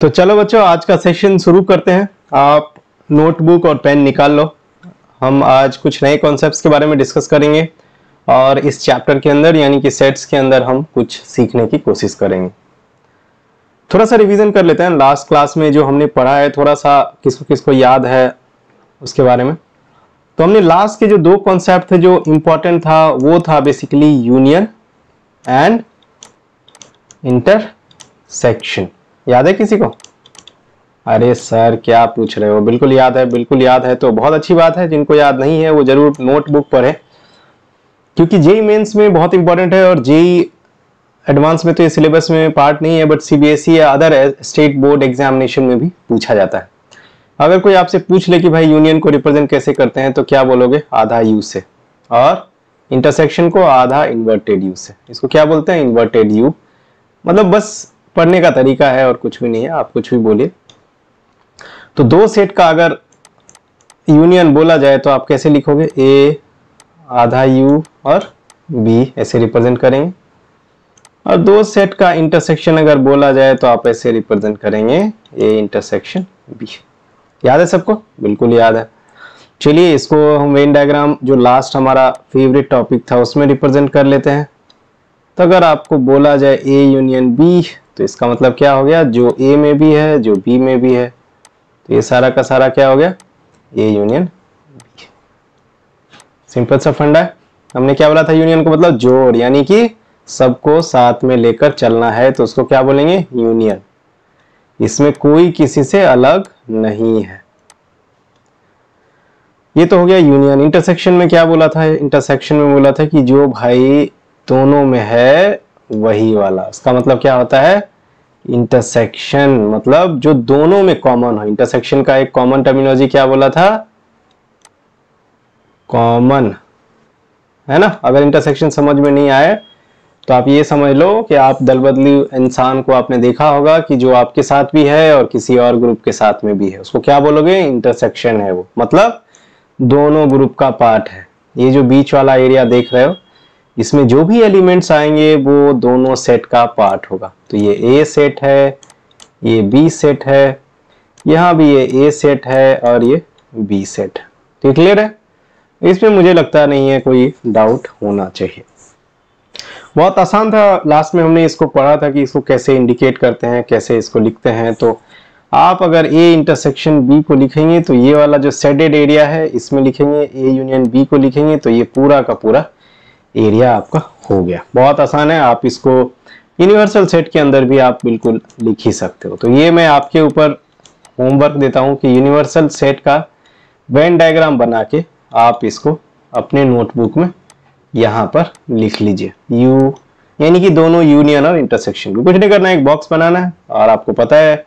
तो चलो बच्चों, आज का सेशन शुरू करते हैं। आप नोटबुक और पेन निकाल लो। हम आज कुछ नए कॉन्सेप्ट्स के बारे में डिस्कस करेंगे और इस चैप्टर के अंदर यानी कि सेट्स के अंदर हम कुछ सीखने की कोशिश करेंगे। थोड़ा सा रिवीजन कर लेते हैं लास्ट क्लास में जो हमने पढ़ा है, थोड़ा सा किसको किसको याद है उसके बारे में। तो हमने लास्ट के जो दो कॉन्सेप्ट थे जो इंपॉर्टेंट था वो था बेसिकली यूनियन एंड इंटरसेक्शन। याद है किसी को? अरे सर क्या पूछ रहे हो, बिल्कुल याद है, बिल्कुल याद है तो बहुत अच्छी बात है। जिनको याद नहीं है वो जरूर नोटबुक पढ़े, क्योंकि जेई मेंस में बहुत इंपॉर्टेंट है और जेई एडवांस में तो ये सिलेबस में पार्ट नहीं है, बट सीबीएसई या अदर स्टेट बोर्ड एग्जामिनेशन में भी पूछा जाता है। अगर कोई आपसे पूछ ले कि भाई यूनियन को रिप्रेजेंट कैसे करते हैं तो क्या बोलोगे? आधा यू से, और इंटरसेक्शन को आधा इन्वर्टेड यू से। इसको क्या बोलते हैं? Inverted you. मतलब बस पढ़ने का तरीका है और कुछ भी नहीं है, आप कुछ भी बोलिए। तो दो सेट का अगर यूनियन बोला जाए तो आप कैसे लिखोगे? ए आधा यू और बी ऐसे रिप्रेजेंट करेंगे। और दो सेट का इंटरसेक्शन अगर बोला जाए तो आप ऐसे रिप्रेजेंट करेंगे, ए इंटरसेक्शन बी। याद है सबको? बिल्कुल याद है। चलिए इसको हम वेन डायग्राम जो लास्ट हमारा फेवरेट टॉपिक था उसमें रिप्रेजेंट कर लेते हैं। तो अगर आपको बोला जाए ए यूनियन बी तो इसका मतलब क्या हो गया? जो ए में भी है जो बी में भी है, तो ये सारा का सारा क्या हो गया? A union B. सिंपल सा फंडा है। हमने क्या बोला था? यूनियन को मतलब जोड़, यानी कि सबको साथ में लेकर चलना है तो उसको क्या बोलेंगे? यूनियन। इसमें कोई किसी से अलग नहीं है। ये तो हो गया यूनियन। इंटरसेक्शन में क्या बोला था? इंटरसेक्शन में बोला था कि जो भाई दोनों में है वही वाला। उसका मतलब क्या होता है? इंटरसेक्शन मतलब जो दोनों में कॉमन हो। इंटरसेक्शन का एक कॉमन टर्मिनोलॉजी क्या बोला था? कॉमन, है ना। अगर इंटरसेक्शन समझ में नहीं आए तो आप ये समझ लो कि आप दल बदली इंसान को आपने देखा होगा कि जो आपके साथ भी है और किसी और ग्रुप के साथ में भी है, उसको क्या बोलोगे? इंटरसेक्शन है वो। मतलब दोनों ग्रुप का पार्ट है। ये जो बीच वाला एरिया देख रहे हो, इसमें जो भी एलिमेंट्स आएंगे वो दोनों सेट का पार्ट होगा। तो ये ए सेट है, ये बी सेट है, यहाँ भी ये ए सेट है और ये बी सेट है। तो क्लियर है? इसमें मुझे लगता नहीं है कोई डाउट होना चाहिए। बहुत आसान था। लास्ट में हमने इसको पढ़ा था कि इसको कैसे इंडिकेट करते हैं, कैसे इसको लिखते हैं। तो आप अगर ए इंटरसेक्शन बी को लिखेंगे तो ये वाला जो शेडेड एरिया है इसमें लिखेंगे, ए यूनियन बी को लिखेंगे तो ये पूरा का पूरा एरिया आपका हो गया। बहुत आसान है। आप इसको यूनिवर्सल सेट के अंदर भी आप बिल्कुल लिख ही सकते हो। तो ये मैं आपके ऊपर होमवर्क देता हूं कि यूनिवर्सल सेट का वेन डायग्राम बना के आप इसको अपने नोटबुक में यहाँ पर लिख लीजिए। यू यानी कि दोनों यूनियन और इंटरसेक्शन। कुछ नहीं करना है, एक बॉक्स बनाना है। और आपको पता है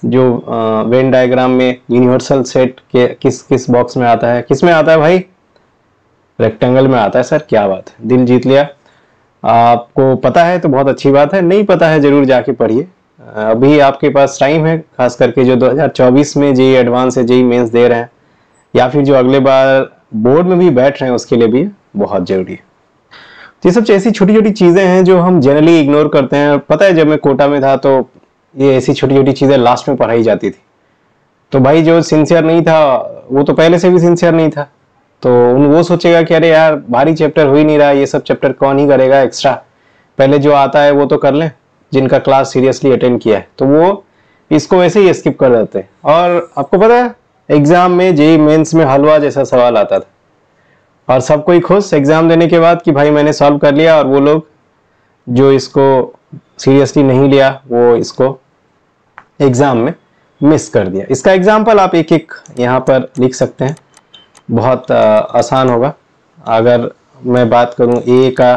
जो वेन डायग्राम में यूनिवर्सल सेट के किस किस बॉक्स में आता है? किस में आता है भाई? रेक्टेंगल में आता है। सर क्या बात है, दिल जीत लिया। आपको पता है तो बहुत अच्छी बात है, नहीं पता है जरूर जाके पढ़िए। अभी आपके पास टाइम है, खास करके जो 2024 में जेई एडवांस है, जेई मेंस दे रहे हैं, या फिर जो अगले बार बोर्ड में भी बैठ रहे हैं, उसके लिए भी बहुत जरूरी है। तो ये सब ऐसी छोटी छोटी चीजें हैं जो हम जनरली इग्नोर करते हैं। पता है जब मैं कोटा में था तो ये ऐसी छोटी छोटी चीजें लास्ट में पढ़ाई जाती थी। तो भाई जो सिंसियर नहीं था वो तो पहले से भी सिंसियर नहीं था, तो वो सोचेगा कि अरे यार भारी चैप्टर हो ही नहीं रहा, ये सब चैप्टर कौन ही करेगा एक्स्ट्रा, पहले जो आता है वो तो कर लें, जिनका क्लास सीरियसली अटेंड किया है। तो वो इसको वैसे ही स्किप कर देते हैं। और आपको पता है एग्जाम में जेईई मेंस में हलवा जैसा सवाल आता था और सब कोई खुश एग्जाम देने के बाद कि भाई मैंने सॉल्व कर लिया, और वो लोग जो इसको सीरियसली नहीं लिया वो इसको एग्जाम में मिस कर दिया। इसका एग्जाम्पल आप एक एक यहाँ पर लिख सकते हैं, बहुत आसान होगा। अगर मैं बात करूं ए का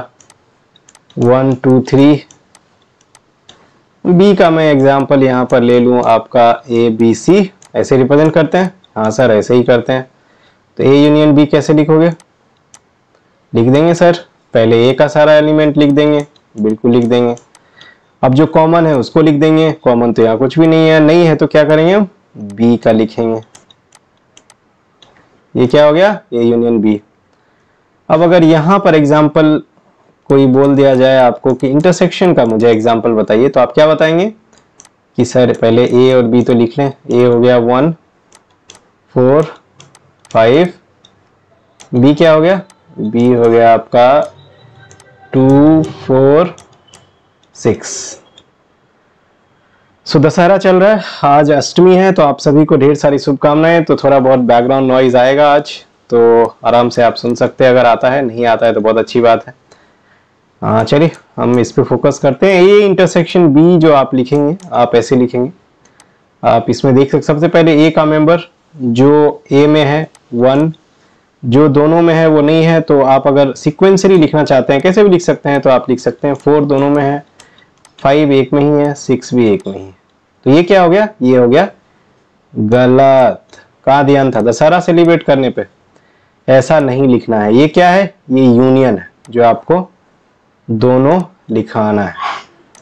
1 2 3, बी का मैं एग्जांपल यहाँ पर ले लूं आपका ए बी सी, ऐसे रिप्रेजेंट करते हैं। हाँ सर ऐसे ही करते हैं। तो ए यूनियन बी कैसे लिखोगे? लिख देंगे सर, पहले ए का सारा एलिमेंट लिख देंगे, बिल्कुल लिख देंगे। अब जो कॉमन है उसको लिख देंगे। कॉमन तो यहाँ कुछ भी नहीं है, नहीं है तो क्या करेंगे हम? बी का लिखेंगे। ये क्या हो गया? A union B. अब अगर यहां पर एग्जाम्पल कोई बोल दिया जाए आपको कि इंटरसेक्शन का मुझे एग्जाम्पल बताइए, तो आप क्या बताएंगे? कि सर पहले ए और बी तो लिख लें। ए हो गया 1 4 5, बी क्या हो गया, बी हो गया आपका 2 4 6। सो दशहरा चल रहा है, आज अष्टमी है, तो आप सभी को ढेर सारी शुभकामनाएं। तो थोड़ा बहुत बैकग्राउंड नॉइज आएगा आज, तो आराम से आप सुन सकते हैं, अगर आता है, नहीं आता है तो बहुत अच्छी बात है। चलिए हम इस पे फोकस करते हैं। ए इंटरसेक्शन बी जो आप लिखेंगे, आप ऐसे लिखेंगे, आप इसमें देख सकते, सबसे पहले ए का मेंबर जो ए में है 1, जो दोनों में है वो नहीं है, तो आप अगर सिक्वेंसली लिखना चाहते हैं कैसे भी लिख सकते हैं, तो आप लिख सकते हैं 4 दोनों में है, 5 एक में ही है, 6 भी एक में ही है। तो ये क्या हो गया, ये हो गया गलत। कहाँ ध्यान था, दशहरा सेलिब्रेट करने पे ऐसा नहीं लिखना है। ये क्या है, ये यूनियन है जो आपको दोनों लिखाना है,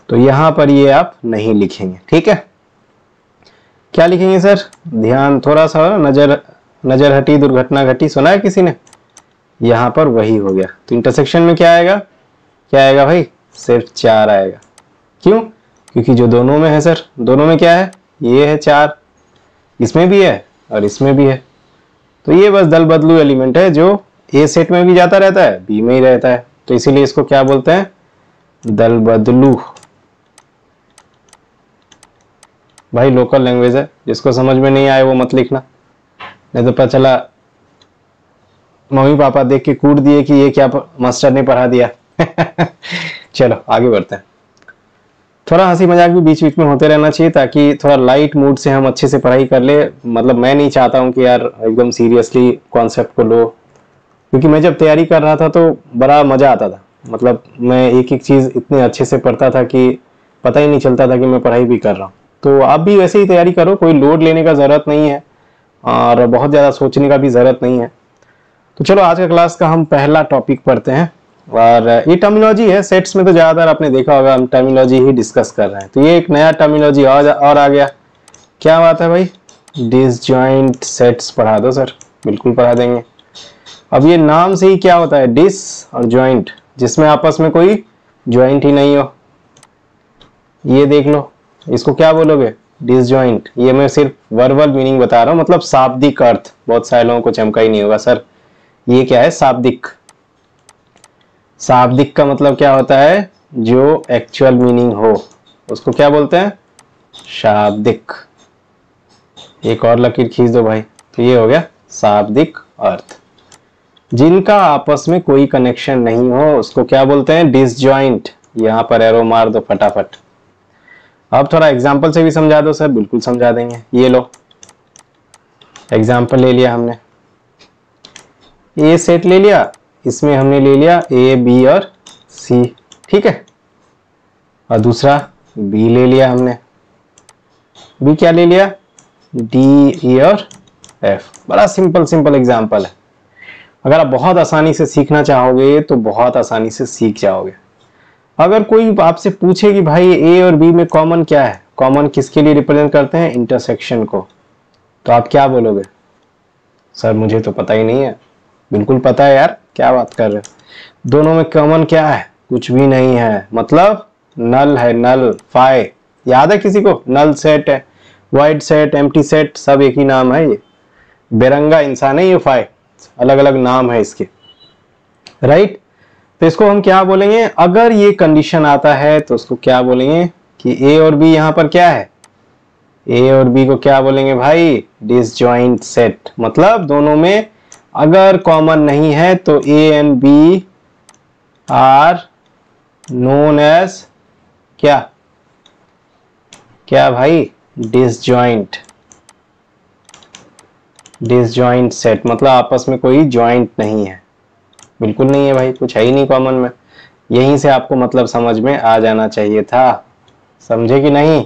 तो यहां पर ये आप नहीं लिखेंगे, ठीक है। क्या लिखेंगे सर, ध्यान थोड़ा सा, नजर हटी दुर्घटना घटी, सुना है किसी ने, यहां पर वही हो गया। तो इंटरसेक्शन में क्या आएगा, क्या आएगा भाई, सिर्फ 4 आएगा। क्यों, क्योंकि जो दोनों में है सर, दोनों में क्या है, ये है 4, इसमें भी है और इसमें भी है, तो ये बस दल बदलू एलिमेंट है जो ए सेट में भी जाता रहता है, बी में ही रहता है, तो इसीलिए इसको क्या बोलते हैं, दल बदलू। भाई लोकल लैंग्वेज है, जिसको समझ में नहीं आए वो मत लिखना, नहीं तो पता चला मम्मी पापा देख के कूट दिए कि ये क्या मास्टर ने पढ़ा दिया। चलो आगे बढ़ते हैं। थोड़ा हंसी मजाक भी बीच बीच में होते रहना चाहिए, ताकि थोड़ा लाइट मूड से हम अच्छे से पढ़ाई कर ले। मतलब मैं नहीं चाहता हूँ कि यार एकदम सीरियसली कॉन्सेप्ट को लो, क्योंकि मैं जब तैयारी कर रहा था तो बड़ा मजा आता था। मतलब मैं एक एक चीज इतने अच्छे से पढ़ता था कि पता ही नहीं चलता था कि मैं पढ़ाई भी कर रहा हूँ। तो आप भी वैसे ही तैयारी करो, कोई लोड लेने का जरूरत नहीं है और बहुत ज्यादा सोचने का भी जरूरत नहीं है। तो चलो आज का क्लास का हम पहला टॉपिक पढ़ते हैं, और ये टर्मिनोलॉजी है। सेट्स में तो ज्यादातर आपने देखा होगा हम टर्मिनोलॉजी ही डिस्कस कर रहे हैं, तो ये एक नया टर्मिनोलॉजी और आ गया। क्या बात है भाई, डिसजॉइंट सेट्स पढ़ा दो सर, बिल्कुल पढ़ा देंगे। अब ये नाम से ही क्या होता है, डिस और जॉइंट, जिसमें आपस में कोई जॉइंट ही नहीं हो। ये देख लो, इसको क्या बोलोगे, डिसजॉइंट। ये मैं सिर्फ वर्बल मीनिंग बता रहा हूँ, मतलब शाब्दिक अर्थ बहुत सारे लोगों को चमका ही नहीं होगा सर। ये क्या है, शाब्दिक। शाब्दिक का मतलब क्या होता है, जो एक्चुअल मीनिंग हो उसको क्या बोलते हैं, शाब्दिक। एक और लकीर खींच दो भाई, तो ये हो गया शाब्दिक अर्थ। जिनका आपस में कोई कनेक्शन नहीं हो उसको क्या बोलते हैं, डिसजॉइंट। यहां पर एरो मार दो फटाफट। अब थोड़ा एग्जाम्पल से भी समझा दो सर, बिल्कुल समझा देंगे। ये लो एग्जाम्पल ले लिया हमने, ए सेट ले लिया, इसमें हमने ले लिया ए बी और सी, ठीक है। और दूसरा बी ले लिया हमने, बी क्या ले लिया, डी ई और एफ। बड़ा सिंपल एग्जाम्पल है। अगर आप बहुत आसानी से सीखना चाहोगे तो बहुत आसानी से सीख जाओगे। अगर कोई आपसे पूछे कि भाई ए और बी में कॉमन क्या है, कॉमन किसके लिए रिप्रेजेंट करते हैं, इंटरसेक्शन को, तो आप क्या बोलोगे, सर मुझे तो पता ही नहीं है। बिल्कुल पता है यार, क्या बात कर रहे हो। दोनों में कॉमन क्या है, कुछ भी नहीं है, मतलब नल है, नल फाई। याद है किसी को, नल सेट है, वाइड सेट, एम्प्टी सेट, सब एक ही नाम है। ये बेरंगा इंसान है, ये फाई अलग अलग नाम है इसके, राइट। तो इसको हम क्या बोलेंगे, अगर ये कंडीशन आता है तो उसको क्या बोलेंगे कि ए और बी यहां पर क्या है, ए और बी को क्या बोलेंगे भाई, डिसजॉइंट सेट। मतलब दोनों में अगर कॉमन नहीं है तो A and B are known as क्या, क्या भाई, डिसजॉइंट। डिसजॉइंट सेट मतलब आपस में कोई जॉइंट नहीं है, बिल्कुल नहीं है भाई, कुछ है ही नहीं कॉमन में। यहीं से आपको मतलब समझ में आ जाना चाहिए था, समझे कि नहीं।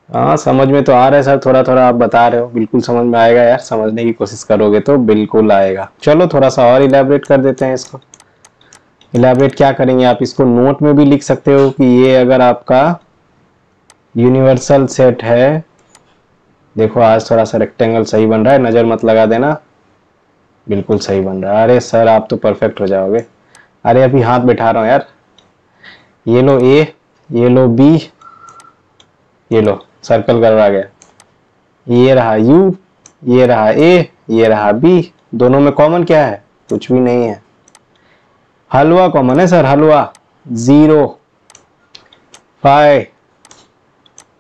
हाँ समझ में तो आ रहा है सर, थोड़ा थोड़ा आप बता रहे हो, बिल्कुल समझ में आएगा यार, समझने की कोशिश करोगे तो बिल्कुल आएगा। चलो थोड़ा सा और इलैबोरेट कर देते हैं इसको। इलैबोरेट क्या करेंगे, आप इसको नोट में भी लिख सकते हो कि ये अगर आपका यूनिवर्सल सेट है, देखो आज थोड़ा सा रेक्टेंगल सही बन रहा है, नजर मत लगा देना, बिल्कुल सही बन रहा है। अरे सर आप तो परफेक्ट हो जाओगे। अरे अभी हाथ बैठा रहा हूं यार। ये लो ए, ये लो बी, ये लो सर्कल करवा गया। ये रहा U, ये रहा A, ये रहा B, दोनों में कॉमन क्या है? कुछ भी नहीं है। हलवा कॉमन है सर, हलवा। 0 5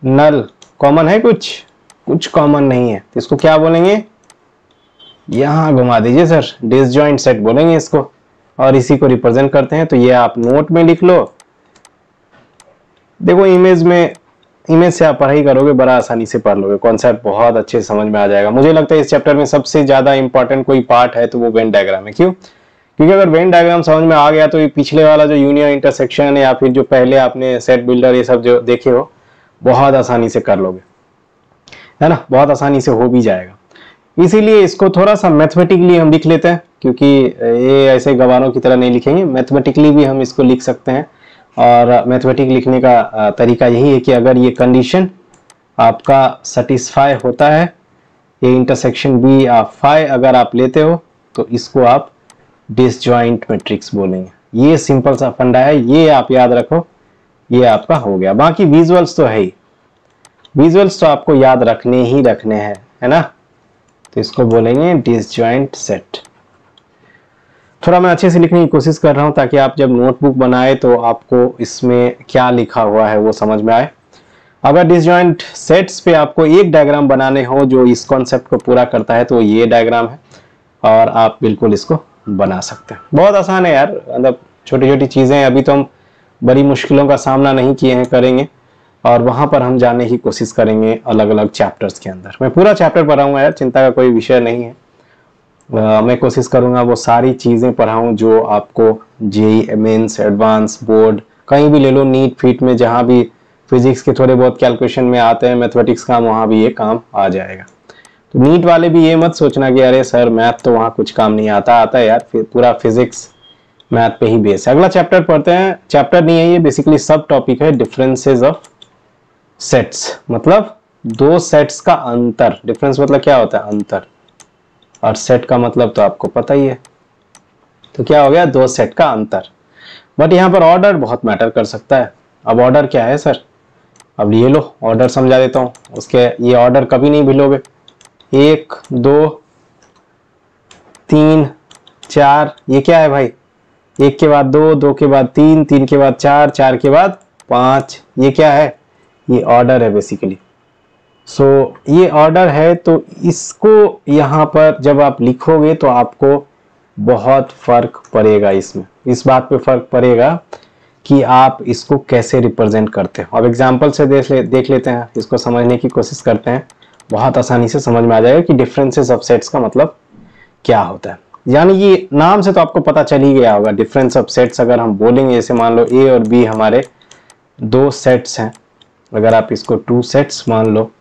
नल कॉमन है? कुछ कॉमन नहीं है। तो इसको क्या बोलेंगे? यहां घुमा दीजिए सर, डिसजॉइंट सेट बोलेंगे इसको, और इसी को रिप्रेजेंट करते हैं। तो ये आप नोट में लिख लो। देखो इमेज से आप पढ़ाई करोगे, बड़ा आसानी से पढ़ लोगे, कॉन्सेप्ट बहुत अच्छे से समझ में आ जाएगा। मुझे लगता है इस चैप्टर में सबसे ज्यादा इंपॉर्टेंट कोई पार्ट है तो वो वेन डायग्राम है। क्यों? क्योंकि अगर वेन डायग्राम समझ में आ गया तो ये पिछले वाला जो यूनियन इंटरसेक्शन या फिर जो पहले आपने सेट बिल्डर ये सब जो देखे हो, बहुत आसानी से कर लोगे, है ना, बहुत आसानी से हो भी जाएगा। इसीलिए इसको थोड़ा सा मैथमेटिकली हम लिख लेते हैं, क्योंकि ये ऐसे गवारों की तरह नहीं लिखेंगे, मैथमेटिकली भी हम इसको लिख सकते हैं। और मैथमेटिक लिखने का तरीका यही है कि अगर ये कंडीशन आपका सेटिस्फाई होता है, ये इंटरसेक्शन बी ऑफ फाई अगर आप लेते हो, तो इसको आप डिसजॉइंट मैट्रिक्स बोलेंगे। ये सिंपल सा फंडा है, ये आप याद रखो, ये आपका हो गया। बाकी विजुअल्स तो है ही, विजुअल्स तो आपको याद रखने ही रखने हैं, है ना। तो इसको बोलेंगे डिसजॉइंट सेट। थोड़ा मैं अच्छे से लिखने की कोशिश कर रहा हूं ताकि आप जब नोटबुक बनाए तो आपको इसमें क्या लिखा हुआ है वो समझ में आए। अगर डिसजॉइंट सेट्स पे आपको एक डायग्राम बनाने हो जो इस कॉन्सेप्ट को पूरा करता है तो ये डायग्राम है, और आप बिल्कुल इसको बना सकते हैं। बहुत आसान है यार, मतलब छोटी छोटी चीजें, अभी तो हम बड़ी मुश्किलों का सामना नहीं किए हैं, करेंगे, और वहां पर हम जाने की कोशिश करेंगे अलग अलग चैप्टर्स के अंदर। मैं पूरा चैप्टर पढ़ाऊंगा यार, चिंता का कोई विषय नहीं है। मैं कोशिश करूंगा वो सारी चीजें पढ़ाऊं जो आपको जेईई मेंस, एडवांस, बोर्ड कहीं भी ले लो, नीट फीट में जहां भी फिजिक्स के थोड़े बहुत कैलकुलेशन में आते हैं, मैथमेटिक्स का, वहां भी ये काम आ जाएगा। तो नीट वाले भी ये मत सोचना कि अरे सर मैथ तो वहां कुछ काम नहीं आता है यार, पूरा फिजिक्स मैथ पे ही बेस है। अगला चैप्टर पढ़ते हैं, चैप्टर नहीं है ये, बेसिकली सब टॉपिक है, डिफरेंसेस ऑफ सेट्स, मतलब दो सेट्स का अंतर। डिफरेंस मतलब क्या होता है? अंतर। और सेट का मतलब तो आपको पता ही है, तो क्या हो गया? दो सेट का अंतर। बट यहाँ पर ऑर्डर बहुत मैटर कर सकता है। अब ऑर्डर क्या है सर? अब ये लो ऑर्डर समझा देता हूँ उसके। ये ऑर्डर कभी नहीं भूलोगे, 1 2 3 4, ये क्या है भाई? 1 के बाद 2, 2 के बाद 3, 3 के बाद 4, 4 के बाद 5, ये क्या है? ये ऑर्डर है बेसिकली। सो ये ऑर्डर है, तो इसको यहाँ पर जब आप लिखोगे तो आपको बहुत फर्क पड़ेगा इसमें, इस बात पे फर्क पड़ेगा कि आप इसको कैसे रिप्रेजेंट करते हो। अब एग्जांपल से देख लेते हैं, इसको समझने की कोशिश करते हैं, बहुत आसानी से समझ में आ जाएगा कि डिफरेंसेस ऑफ सेट्स का मतलब क्या होता है। यानी ये नाम से तो आपको पता चल ही गया होगा, डिफरेंस ऑफ सेट्स अगर हम बोलेंगे, जैसे मान लो ए और बी हमारे दो सेट्स हैं, अगर आप इसको 2 सेट्स मान लो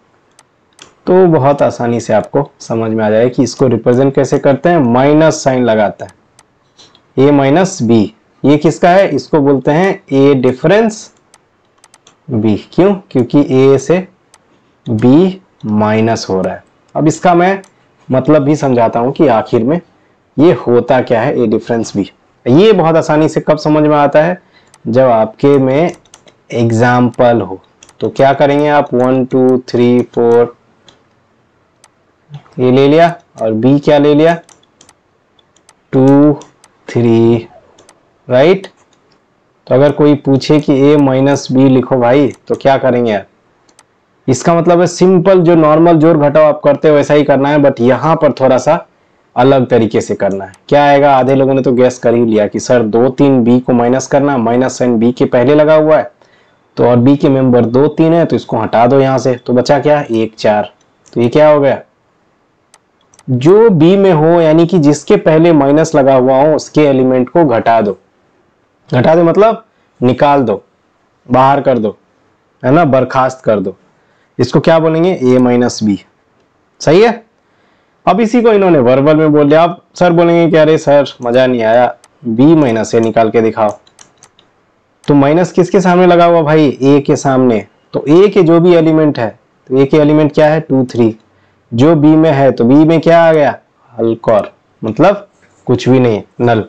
तो बहुत आसानी से आपको समझ में आ जाएगा कि इसको रिप्रेजेंट कैसे करते हैं। माइनस साइन लगाता है, ए माइनस बी, ये किसका है? इसको बोलते हैं ए डिफरेंस बी। क्यों? क्योंकि ए से बी माइनस हो रहा है। अब इसका मैं मतलब भी समझाता हूं कि आखिर में ये होता क्या है, ए डिफरेंस बी। ये बहुत आसानी से कब समझ में आता है? जब आपके में एग्जाम्पल हो। तो क्या करेंगे आप? 1 2 3 4 ये ले लिया, और बी क्या ले लिया? 2 3, राइट। तो अगर कोई पूछे कि ए माइनस बी लिखो भाई, तो क्या करेंगे आप? इसका मतलब है सिंपल जो नॉर्मल जोड़ घटाव आप करते हो वैसा ही करना है, बट यहां पर थोड़ा सा अलग तरीके से करना है। क्या आएगा? आधे लोगों ने तो गैस कर ही लिया कि सर 2 3 बी को माइनस करना, माइनस साइन बी के पहले लगा हुआ है, तो और बी के मेंबर 2 3 है, तो इसको हटा दो यहां से, तो बचा क्या? 1 4। तो ये क्या हो गया? जो बी में हो, यानी कि जिसके पहले माइनस लगा हुआ हो, उसके एलिमेंट को घटा दो। घटा दो मतलब निकाल दो, बाहर कर दो, है ना, बर्खास्त कर दो। इसको क्या बोलेंगे? ए माइनस बी। सही है। अब इसी को इन्होंने वर्बल में बोल दिया। आप सर बोलेंगे कि अरे सर मजा नहीं आया, बी माइनस ए निकाल के दिखाओ। तो माइनस किसके सामने लगा हुआ भाई? ए के सामने। तो ए के जो भी एलिमेंट है, तो ए के एलिमेंट क्या है? 2 3। जो बी में है, तो बी में क्या आ गया? हल्कॉर, मतलब कुछ भी नहीं, नल।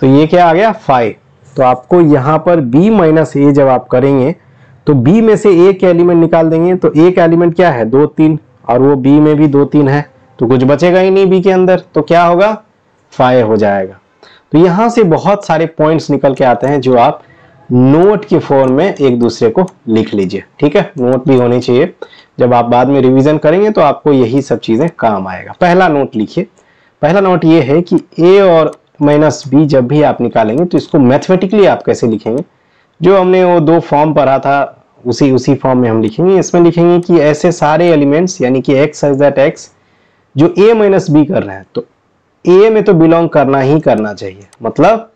तो ये क्या आ गया? 5। तो आपको यहां पर b माइनस ए जब आप करेंगे तो बी में से ए के एलिमेंट निकाल देंगे, तो ए का एलिमेंट क्या है 2 3, और वो बी में भी 2 3 है, तो कुछ बचेगा ही नहीं बी के अंदर, तो क्या होगा 5 हो जाएगा। तो यहां से बहुत सारे पॉइंट्स निकल के आते हैं जो आप नोट के फॉर्म में एक दूसरे को लिख लीजिए, ठीक है। नोट भी होनी चाहिए, जब आप बाद में रिवीजन करेंगे तो आपको यही सब चीजें काम आएगा। पहला नोट लिखिए। पहला नोट ये है कि a और माइनस बी जब भी आप निकालेंगे तो इसको मैथमेटिकली आप कैसे लिखेंगे, जो हमने वो 2 फॉर्म पढ़ा था उसी फॉर्म में हम लिखेंगे। इसमें लिखेंगे कि ऐसे सारे एलिमेंट्स, यानी कि x सच दैट x जो a माइनस बी कर रहे हैं, तो a में तो बिलोंग करना ही करना चाहिए, मतलब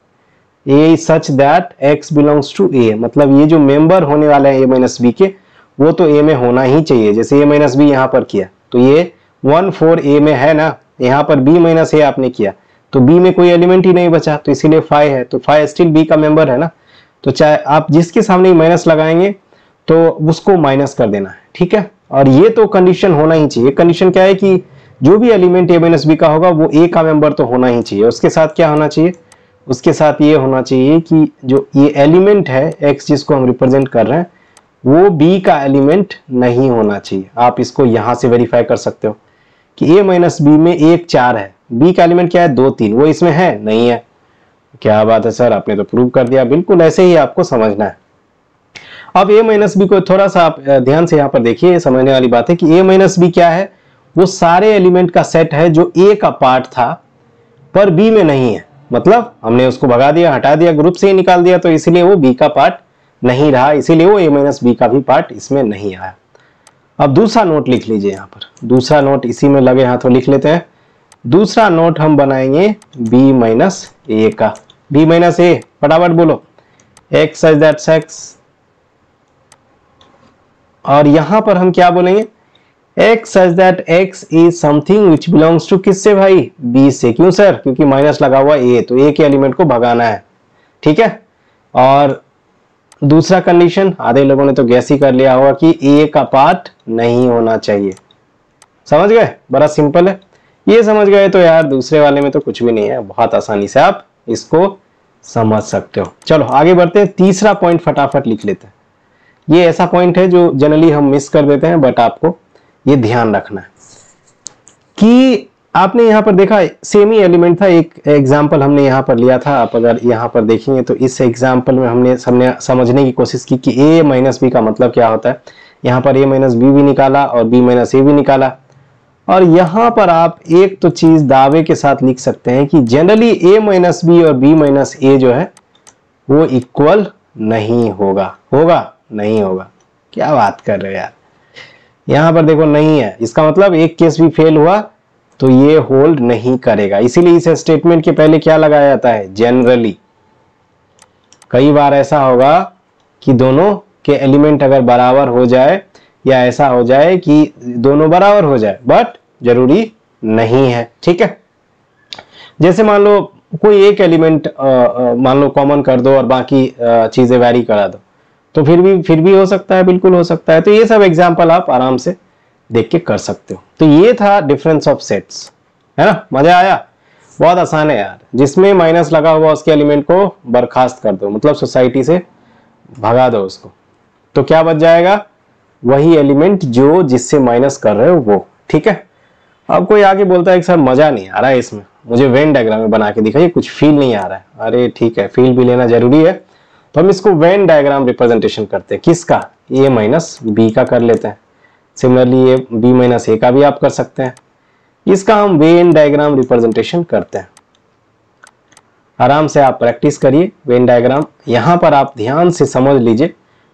a such that x belongs to a, मतलब ये जो मेंबर होने वाले हैं a माइनस बी के, वो तो a में होना ही चाहिए। जैसे a माइनस बी यहाँ पर किया तो ये 1 4 a में है ना, यहाँ पर b माइनस a आपने किया तो b में कोई एलिमेंट ही नहीं बचा, तो इसीलिए 5 है, तो 5 स्टिल b का मेंबर है ना। तो चाहे आप जिसके सामने माइनस लगाएंगे तो उसको माइनस कर देना है, ठीक है। और ये तो कंडीशन होना ही चाहिए। कंडीशन क्या है कि जो भी एलिमेंट a माइनस बी का होगा वो a का मेंबर तो होना ही चाहिए। उसके साथ क्या होना चाहिए, उसके साथ ये होना चाहिए कि जो ये एलिमेंट है x जिसको हम रिप्रेजेंट कर रहे हैं वो b का एलिमेंट नहीं होना चाहिए। आप इसको यहां से वेरीफाई कर सकते हो कि a माइनस बी में 1 4 है, b का एलिमेंट क्या है 2 3, वो इसमें है नहीं है। क्या बात है सर, आपने तो प्रूव कर दिया। बिल्कुल ऐसे ही आपको समझना है। अब a माइनस बी को थोड़ा सा आप ध्यान से यहाँ पर देखिए, समझने वाली बात है कि a माइनस बी क्या है, वो सारे एलिमेंट का सेट है जो a का पार्ट था पर b में नहीं है, मतलब हमने उसको भगा दिया, हटा दिया, ग्रुप से ही निकाल दिया, तो इसलिए वो b का पार्ट नहीं रहा, इसीलिए वो a माइनस बी का भी पार्ट इसमें नहीं आया। अब दूसरा नोट लिख लीजिए यहाँ पर, दूसरा नोट इसी में लगे हाथों लिख लेते हैं। दूसरा नोट हम बनाएंगे b माइनस ए का। b माइनस ए फटाफट बोलो, x सच दैट x, और यहां पर हम क्या बोलेंगे, x such that x is something which belongs to किससे भाई, b से। क्यों सर, क्योंकि माइनस लगा हुआ a, तो a के एलिमेंट को भगाना है, ठीक है। और दूसरा कंडीशन, आधे लोगों ने तो गैस ही कर लिया होगा कि a का पार्ट नहीं होना चाहिए। समझ गए, बड़ा सिंपल है। ये समझ गए तो यार दूसरे वाले में तो कुछ भी नहीं है, बहुत आसानी से आप इसको समझ सकते हो। चलो आगे बढ़ते हैं, तीसरा पॉइंट फटाफट लिख लेते हैं। ये ऐसा पॉइंट है जो जनरली हम मिस कर देते हैं, बट आपको ये ध्यान रखना है कि आपने यहाँ पर देखा सेम ही एलिमेंट था। एक एग्जाम्पल हमने यहाँ पर लिया था, आप अगर यहाँ पर देखेंगे तो इस एग्जाम्पल में हमने समझने की कोशिश की कि a माइनस बी का मतलब क्या होता है। यहाँ पर a माइनस बी भी निकाला और b माइनस ए भी निकाला, और यहाँ पर आप एक तो चीज दावे के साथ लिख सकते हैं कि जनरली a माइनस बी और b माइनस ए जो है वो इक्वल नहीं होगा। होगा नहीं होगा, क्या बात कर रहे हो यार। यहाँ पर देखो नहीं है, इसका मतलब एक केस भी फेल हुआ तो ये होल्ड नहीं करेगा। इसीलिए इस स्टेटमेंट के पहले क्या लगाया जाता है, जनरली। कई बार ऐसा होगा कि दोनों के एलिमेंट अगर बराबर हो जाए या ऐसा हो जाए कि दोनों बराबर हो जाए, बट जरूरी नहीं है, ठीक है। जैसे मान लो कोई एक एलिमेंट मान लो कॉमन कर दो और बाकी चीजें वैरी करा दो, तो फिर भी हो सकता है, बिल्कुल हो सकता है। तो ये सब एग्जांपल आप आराम से देख के कर सकते हो। तो ये था डिफरेंस ऑफ सेट्स, है ना। मजा आया, बहुत आसान है यार। जिसमें माइनस लगा हुआ उसके एलिमेंट को बर्खास्त कर दो, मतलब सोसाइटी से भगा दो उसको, तो क्या बच जाएगा, वही एलिमेंट जो जिससे माइनस कर रहे हो वो, ठीक है। अब कोई आके बोलता है कि सर मजा नहीं आ रहा है इसमें, मुझे वेन डायग्राम में बना के दिखाइए, कुछ फील नहीं आ रहा है। अरे ठीक है, फील भी लेना जरूरी है, तो हम इसको वेन डायग्राम रिप्रेजेंटेशन करते हैं। किसका, a माइनस बी का कर लेते हैं। सिमिलरली ये b माइनस ए का भी आप कर सकते हैं। इसका हम वेन डायग्राम रिप्रेजेंटेशन करते हैं। आराम से आप प्रैक्टिस करिए वेन डायग्राम, यहां पर आप ध्यान से समझ लीजिए,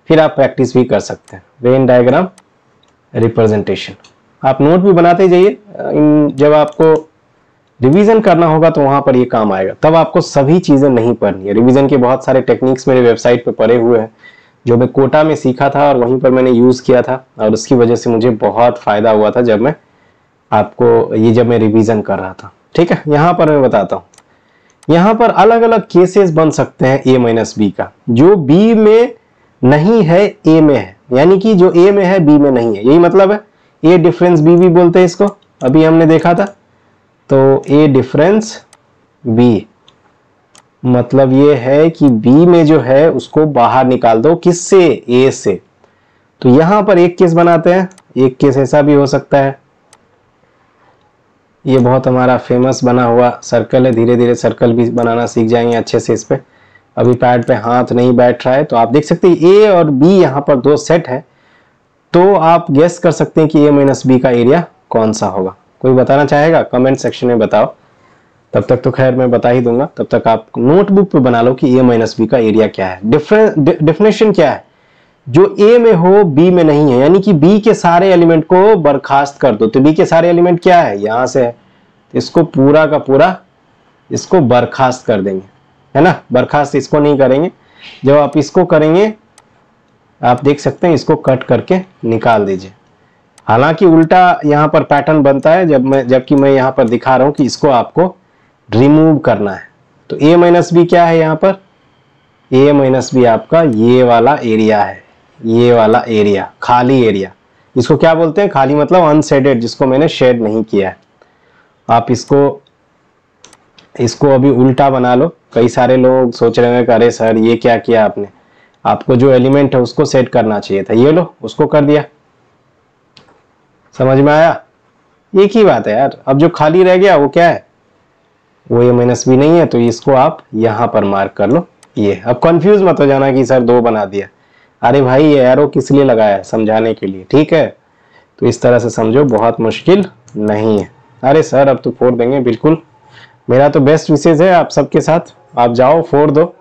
फिर आप प्रैक्टिस भी कर सकते हैं। वेन डायग्राम रिप्रेजेंटेशन आप नोट भी बनाते जाइए, जब आपको रिवीजन करना होगा तो वहां पर ये काम आएगा। तब आपको सभी चीजें नहीं पढ़नी है। रिवीजन के बहुत सारे टेक्निक्स मेरे वेबसाइट पे पड़े हुए हैं, जो मैं कोटा में सीखा था और वहीं पर मैंने यूज किया था, और उसकी वजह से मुझे बहुत फायदा हुआ था जब मैं रिवीजन कर रहा था, ठीक है। यहाँ पर मैं बताता हूँ, यहाँ पर अलग अलग केसेस बन सकते हैं a माइनस बी का, जो b में नहीं है a में है, यानी कि जो a में है b में नहीं है, यही मतलब है। a डिफरेंस b भी बोलते हैं इसको, अभी हमने देखा था। तो a डिफरेंस b मतलब ये है कि b में जो है उसको बाहर निकाल दो, किससे, a से। तो यहां पर एक केस बनाते हैं, एक केस ऐसा भी हो सकता है। ये बहुत हमारा फेमस बना हुआ सर्कल है, धीरे धीरे सर्कल भी बनाना सीख जाएंगे अच्छे से इस पे। अभी पैड पे हाथ नहीं बैठ रहा है, तो आप देख सकते हैं ए और बी यहाँ पर दो सेट है, तो आप गेस कर सकते हैं कि ए माइनस बी का एरिया कौन सा होगा। कोई बताना चाहेगा? कमेंट सेक्शन में बताओ। तब तक तो खैर मैं बता ही दूंगा, तब तक आप नोटबुक पे बना लो कि ए माइनस बी का एरिया क्या है। डेफिनेशन क्या है? जो ए में हो बी में नहीं है, यानी कि बी के सारे एलिमेंट को बर्खास्त कर दो। तो बी के सारे एलिमेंट क्या है? यहां से है, इसको पूरा का पूरा इसको बर्खास्त कर देंगे, है ना। बर्खास्त इसको नहीं करेंगे, जब आप इसको करेंगे आप देख सकते हैं इसको कट करके निकाल दीजिए। हालांकि उल्टा यहाँ पर पैटर्न बनता है जबकि मैं यहाँ पर दिखा रहा हूं कि इसको आपको रिमूव करना है। तो ए माइनस बी क्या है यहाँ पर? ए माइनस बी आपका ये वाला एरिया है, ये वाला एरिया, खाली एरिया। इसको क्या बोलते हैं? खाली मतलब अनशेडेड, जिसको मैंने शेड नहीं किया है। आप इसको अभी उल्टा बना लो। कई सारे लोग सोच रहे हैं कि अरे सर ये क्या किया आपने, आपको जो एलिमेंट है उसको सेट करना चाहिए था। ये लो, उसको कर दिया। समझ में आया? एक ही बात है यार। अब जो खाली रह गया वो क्या है? वो ए माइनस बी नहीं है, तो इसको आप यहां पर मार्क कर लो। ये अब कंफ्यूज मत हो जाना कि सर दो बना दिया। अरे भाई ये एरो किस लिए लगाया है? समझाने के लिए, ठीक है। तो इस तरह से समझो, बहुत मुश्किल नहीं है। अरे सर अब तो फोड़ देंगे, बिल्कुल। मेरा तो बेस्ट विशेष है आप सबके साथ, आप जाओ फोड़ दो।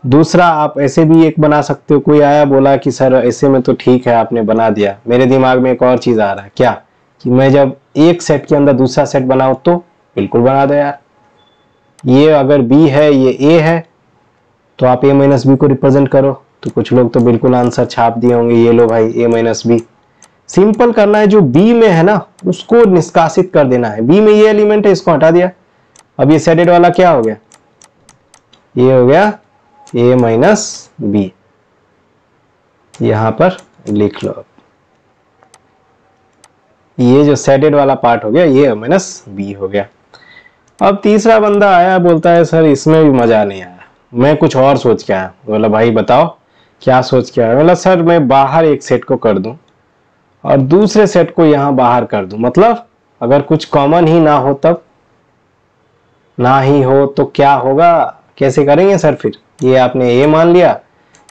दूसरा आप ऐसे भी एक बना सकते हो। कोई आया बोला कि सर ऐसे में तो ठीक है आपने बना दिया, मेरे दिमाग में एक और चीज आ रहा है। क्या? कि मैं जब एक सेट के अंदर दूसरा सेट बनाऊं तो बिल्कुल बना दो यार। ये अगर बी है, ये ए है, तो आप ए माइनस बी को रिप्रेजेंट करो। तो कुछ लोग तो बिल्कुल आंसर छाप दिए होंगे, ये लो भाई ए माइनस बी। सिंपल करना है, जो बी में है ना उसको निष्कासित कर देना है। बी में ये एलिमेंट है, इसको हटा दिया। अब ये सेटेड वाला क्या हो गया? ये हो गया ए माइनस बी। यहां पर लिख लो, ये जो सेटेड वाला पार्ट हो गया ये ए माइनस बी हो गया। अब तीसरा बंदा आया, बोलता है सर इसमें भी मजा नहीं आया, मैं कुछ और सोच के आया। बोला भाई बताओ क्या सोच के आया? बोला सर मैं बाहर एक सेट को कर दूं और दूसरे सेट को यहां बाहर कर दूं। मतलब अगर कुछ कॉमन ही ना हो तब? ना ही हो तो क्या होगा? कैसे करेंगे सर फिर? ये आपने ए मान लिया,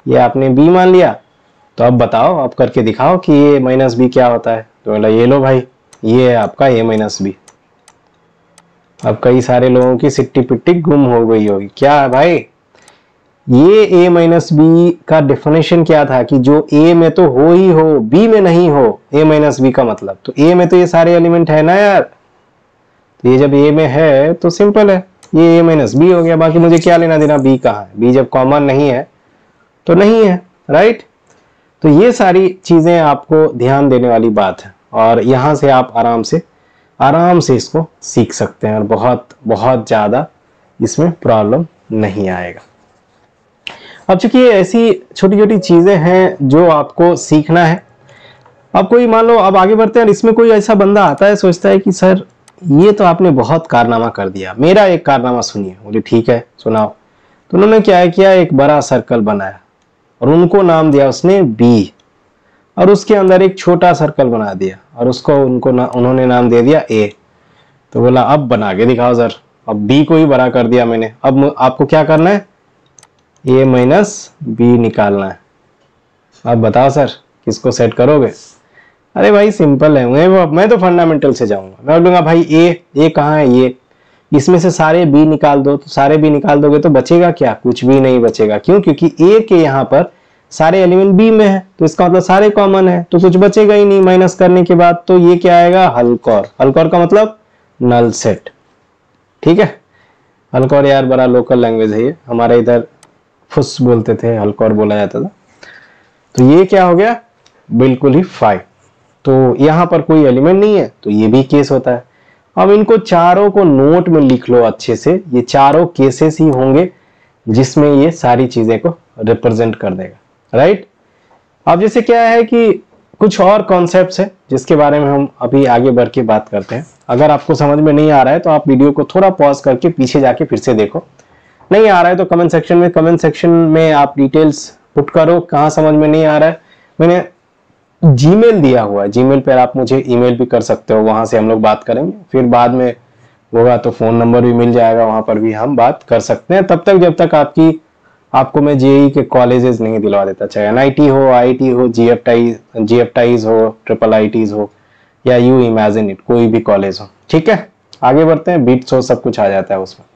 ये आपने बी मान लिया, तो अब बताओ, अब करके दिखाओ कि ये माइनस बी क्या होता है। तो बोला ये लो भाई, ये है आपका ए माइनस बी। अब कई सारे लोगों की सिट्टी पिट्टी गुम हो गई होगी। क्या है भाई? ये ए माइनस बी का डेफिनेशन क्या था कि जो ए में तो हो ही हो, बी में नहीं हो। ए माइनस बी का मतलब तो ए में तो ये सारे एलिमेंट है ना यार। तो ये जब ए में है तो सिंपल है, ये ए माइनस बी हो गया। बाकी मुझे क्या लेना देना बी कहाँ है? बी जब कॉमन नहीं है तो नहीं है, राइट। तो ये सारी चीजें आपको ध्यान देने वाली बात है, और यहां से आप आराम से इसको सीख सकते हैं, और बहुत बहुत ज्यादा इसमें प्रॉब्लम नहीं आएगा। अब चूंकि ये ऐसी छोटी छोटी चीजें हैं जो आपको सीखना है। अब कोई मान लो, अब आगे बढ़ते हैं, इसमें कोई ऐसा बंदा आता है सोचता है कि सर ये तो आपने बहुत कारनामा कर दिया, मेरा एक कारनामा सुनिए। बोले ठीक है सुनाओ। तो उन्होंने क्या किया, एक बड़ा सर्कल बनाया और उनको नाम दिया उसने बी, और उसके अंदर एक छोटा सर्कल बना दिया और उसको उन्होंने नाम दे दिया ए। तो बोला अब बना के दिखाओ सर। अब बी को ही बड़ा कर दिया मैंने। अब आपको क्या करना है? ए माइनस बी निकालना है। अब बताओ सर किसको सेट करोगे? अरे भाई सिंपल है, मैं तो फंडामेंटल से जाऊंगा। मैं बोलूंगा भाई ए कहाँ है? ये इसमें से सारे बी निकाल दो। तो सारे बी निकाल दोगे तो बचेगा क्या? कुछ भी नहीं बचेगा। क्यों? क्योंकि ए के यहाँ पर सारे एलिमेंट बी में है, तो इसका मतलब सारे कॉमन है, तो कुछ बचेगा ही नहीं माइनस करने के बाद। तो ये क्या आएगा? हलकौर। हलकौर का मतलब नल सेट, ठीक है। हलकौर यार बड़ा लोकल लैंग्वेज है, ये हमारे इधर फुस बोलते थे, हलकौर बोला जाता था। तो ये क्या हो गया? बिल्कुल ही 5। तो यहां पर कोई एलिमेंट नहीं है, तो ये भी केस होता है। अब इनको चारों को नोट में लिख लो अच्छे से। ये चारों केसेस ही होंगे जिसमें ये सारी चीजें को रिप्रेजेंट कर देगा, राइट। अब जैसे क्या है कि कुछ और कॉन्सेप्ट्स है जिसके बारे में हम अभी आगे बढ़ के बात करते हैं। अगर आपको समझ में नहीं आ रहा है तो आप वीडियो को थोड़ा पॉज करके पीछे जाके फिर से देखो। नहीं आ रहा है तो कमेंट सेक्शन में आप डिटेल्स पुट करो, कहाँ समझ में नहीं आ रहा है। मैंने जीमेल दिया हुआ है, जीमेल पर आप मुझे ईमेल भी कर सकते हो, वहां से हम लोग बात करेंगे। फिर बाद में होगा तो फोन नंबर भी मिल जाएगा, वहां पर भी हम बात कर सकते हैं। तब तक जब तक आपको मैं जेई के कॉलेजेस नहीं दिलवा देता, चाहे एनआईटी हो, आईआईटी हो, जीएफटाइज हो, ट्रिपल आईटीज हो, या यू इमेजिन इट, कोई भी कॉलेज हो। ठीक है, आगे बढ़ते हैं। बिट्स हो, सब कुछ आ जाता है उसमें।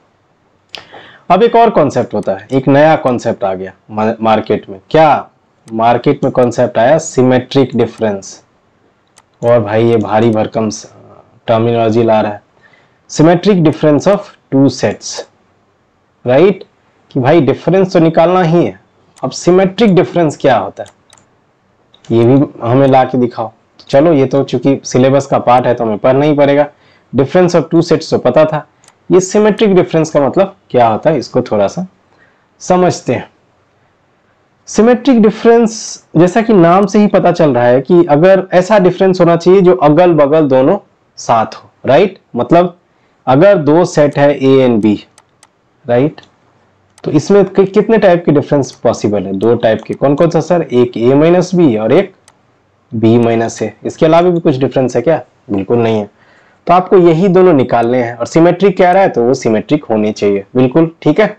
अब एक और कॉन्सेप्ट होता है, एक नया कॉन्सेप्ट आ गया मार्केट में। क्या मार्केट में कॉन्सेप्ट आया? Symmetric difference. और भाई ये भारी भरकम टर्मिनोलॉजी ला रहा है। Symmetric difference of two sets, right? कि भाई डिफरेंस तो निकालना ही है। अब सिमेट्रिक डिफरेंस क्या होता है ये भी हमें ला के दिखाओ। चलो, ये तो चूंकि सिलेबस का पार्ट है तो हमें पढ़ना ही पड़ेगा। डिफरेंस ऑफ टू सेट्स तो पता था, ये सिमेट्रिक डिफरेंस का मतलब क्या होता है इसको थोड़ा सा समझते हैं। सिमेट्रिक डिफरेंस, जैसा कि नाम से ही पता चल रहा है कि अगर ऐसा डिफरेंस होना चाहिए जो अगल बगल दोनों साथ हो, राइट? मतलब अगर दो सेट है ए एंड बी, राइट, तो इसमें कितने टाइप के डिफरेंस पॉसिबल है? दो टाइप के। कौन कौन सा सर? एक ए माइनस बी और एक बी माइनस ए। इसके अलावा भी कुछ डिफरेंस है क्या? बिल्कुल नहीं है। तो आपको यही दोनों निकालने हैं, और सिमेट्रिक कह रहा है तो वो सिमेट्रिक होने चाहिए, बिल्कुल ठीक है।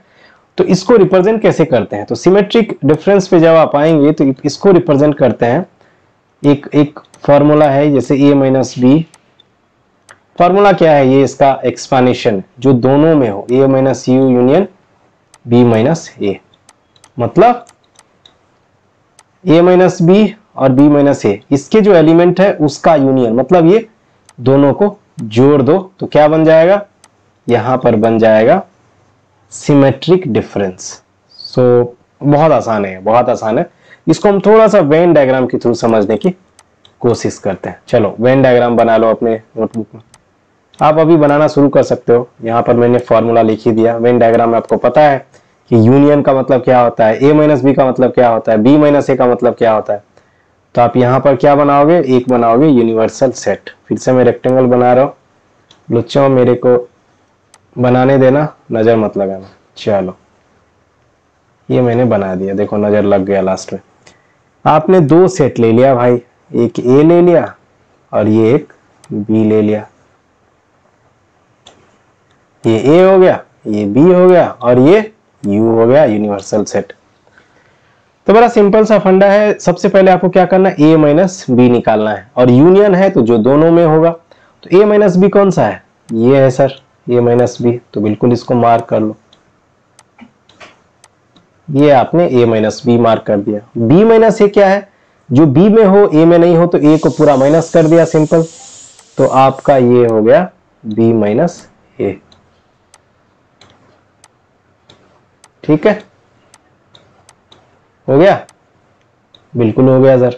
तो इसको रिप्रेजेंट कैसे करते हैं? तो सिमेट्रिक डिफरेंस पे जब आप आएंगे तो इसको रिप्रेजेंट करते हैं, एक फॉर्मूला है, जैसे ए माइनस बी। फॉर्मूला क्या है? ये इसका एक्सपांशन जो दोनों में हो, A minus U union B minus A. मतलब ए माइनस बी और बी माइनस ए, इसके जो एलिमेंट है उसका यूनियन, मतलब ये दोनों को जोड़ दो तो क्या बन जाएगा? यहां पर बन जाएगा सिमेट्रिक डिफरेंस। सो बहुत आसान है, बहुत आसान है। इसको हम थोड़ा सा वेन डायग्राम के थ्रू समझने की कोशिश करते हैं। चलो वेन डायग्राम बना लो अपने नोटबुक में। आप अभी बनाना शुरू कर सकते हो। यहाँ पर मैंने फॉर्मूला लिख ही दिया। वेन डायग्राम में आपको पता है कि यूनियन का मतलब क्या होता है, ए माइनस बी का मतलब क्या होता है, बी माइनस ए का मतलब क्या होता है। तो आप यहाँ पर क्या बनाओगे? एक बनाओगे यूनिवर्सल सेट। फिर से मैं रेक्टेंगल बना रहा हूँ, लुच्चों मेरे को बनाने देना, नजर मत लगाना। चलो ये मैंने बना दिया, देखो नजर लग गया लास्ट में। आपने दो सेट ले लिया भाई, एक ए ले लिया और ये एक बी ले लिया। ये ए हो गया, ये बी हो गया और ये यू हो गया, यूनिवर्सल सेट। तो बड़ा सिंपल सा फंडा है। सबसे पहले आपको क्या करना है? ए माइनस बी निकालना है, और यूनियन है तो जो दोनों में होगा। तो ए माइनस बी कौन सा है? ये है सर, ए माइनस बी। तो बिल्कुल इसको मार्क कर लो। ये आपने ए माइनस बी मार्क कर दिया। बी माइनस ए क्या है? जो बी में हो ए में नहीं हो, तो ए को पूरा माइनस कर दिया, सिंपल। तो आपका ये हो गया बी माइनस ए। ठीक है, हो गया? बिल्कुल हो गया सर।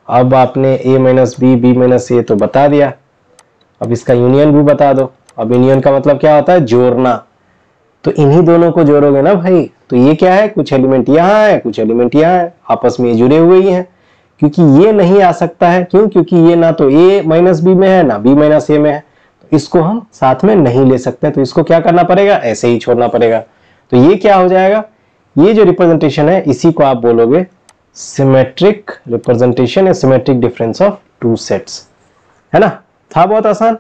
अब आपने ए माइनस बी, बी माइनस ए तो बता दिया, अब इसका यूनियन भी बता दो। अब यूनियन का मतलब क्या होता है? जोड़ना। तो इन्हीं दोनों को जोड़ोगे ना भाई। तो ये क्या है? कुछ एलिमेंट यहाँ है, कुछ एलिमेंट यहाँ है, आपस में जुड़े हुए ही हैं। क्योंकि ये नहीं आ सकता है, क्यों? क्योंकि ये ना तो ए माइनस बी में है ना बी माइनस ए में है, तो इसको हम साथ में नहीं ले सकते। तो इसको क्या करना पड़ेगा? ऐसे ही छोड़ना पड़ेगा। तो ये क्या हो जाएगा? ये जो रिप्रेजेंटेशन है इसी को आप बोलोगे सिमेट्रिक रिप्रेजेंटेशन या symmetric difference of two sets, है ना? था बहुत आसान।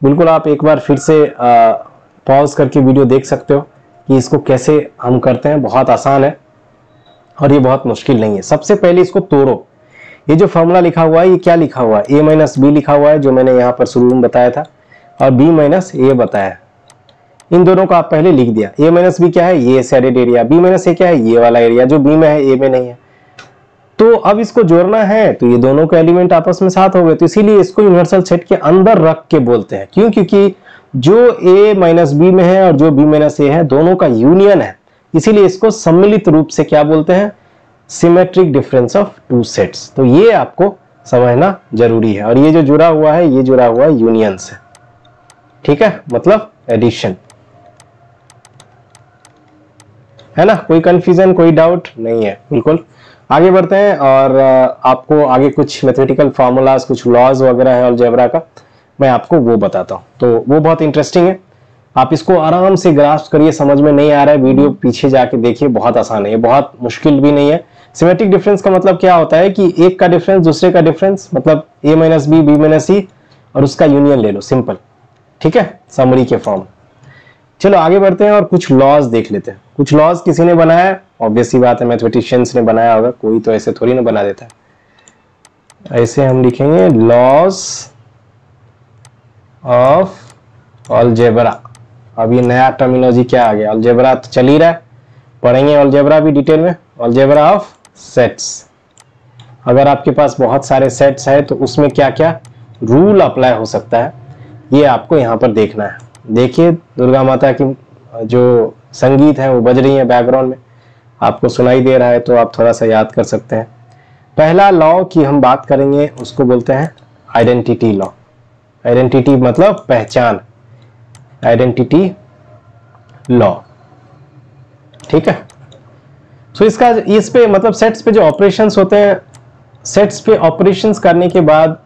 बिल्कुल आप एक बार फिर से पॉज करके वीडियो देख सकते हो कि इसको कैसे हम करते हैं। बहुत आसान है और ये बहुत मुश्किल नहीं है। सबसे पहले इसको तोड़ो। ये जो फॉर्मूला लिखा हुआ है, ये क्या लिखा हुआ है? ए माइनस बी लिखा हुआ है, जो मैंने यहाँ पर शुरू में बताया था, और बी माइनस ए बताया। इन दोनों को आप पहले लिख दिया। ए माइनस बी क्या है? ये शेडेड एरिया। बी माइनस ए क्या है? ये वाला एरिया जो बी में है ए में नहीं है। तो अब इसको जोड़ना है तो ये दोनों के एलिमेंट आपस में साथ हो गए, तो इसीलिए इसको यूनिवर्सल सेट के अंदर रख के बोलते हैं। क्यों? क्योंकि जो ए माइनस बी में है और जो बी माइनस ए है, दोनों का यूनियन है। इसीलिए इसको सम्मिलित रूप से क्या बोलते हैं? Symmetric difference of two sets. तो ये आपको समझना जरूरी है। और ये जो जुड़ा हुआ है, ये जुड़ा हुआ है यूनियन से। ठीक है, मतलब एडिशन, है ना? कोई कंफ्यूजन, कोई डाउट नहीं है? बिल्कुल आगे बढ़ते हैं। और आपको आगे कुछ मैथमेटिकल फार्मूलाज, कुछ लॉज वगैरह है अलजेब्रा का, मैं आपको वो बताता हूँ। तो वो बहुत इंटरेस्टिंग है। आप इसको आराम से ग्रास्प करिए। समझ में नहीं आ रहा है, वीडियो पीछे जाके देखिए, बहुत आसान है, ये बहुत मुश्किल भी नहीं है। सिमेट्रिक डिफरेंस का मतलब क्या होता है कि एक का डिफरेंस दूसरे का डिफरेंस, मतलब a minus B, B minus C, और उसका यूनियन ले लो, सिंपल। ठीक है, समरी के फॉर्म। चलो आगे बढ़ते हैं और कुछ लॉज देख लेते हैं। कुछ लॉज किसी ने बनाया, ऑब्वियस सी बात है मैथमेटिशियंस ने बनाया होगा, कोई तो ऐसे थोड़ी ना बना देता है। ऐसे हम लिखेंगे लॉज ऑफ अलजेब्रा। अब ये नया टर्मिनोलॉजी क्या आ गया, अलजेब्रा तो चल ही रहा है, पढ़ेंगे अलजेब्रा भी डिटेल में। अलजेब्रा ऑफ सेट्स, अगर आपके पास बहुत सारे सेट्स है तो उसमें क्या क्या रूल अप्लाई हो सकता है, ये आपको यहाँ पर देखना है। देखिए दुर्गा माता की जो संगीत है वो बज रही है बैकग्राउंड में, आपको सुनाई दे रहा है, तो आप थोड़ा सा याद कर सकते हैं। पहला लॉ की हम बात करेंगे, उसको बोलते हैं आइडेंटिटी लॉ। आइडेंटिटी मतलब पहचान, आइडेंटिटी लॉ। ठीक है, तो इसका इस पे मतलब सेट्स पे जो ऑपरेशंस होते हैं, सेट्स पे ऑपरेशंस करने के बाद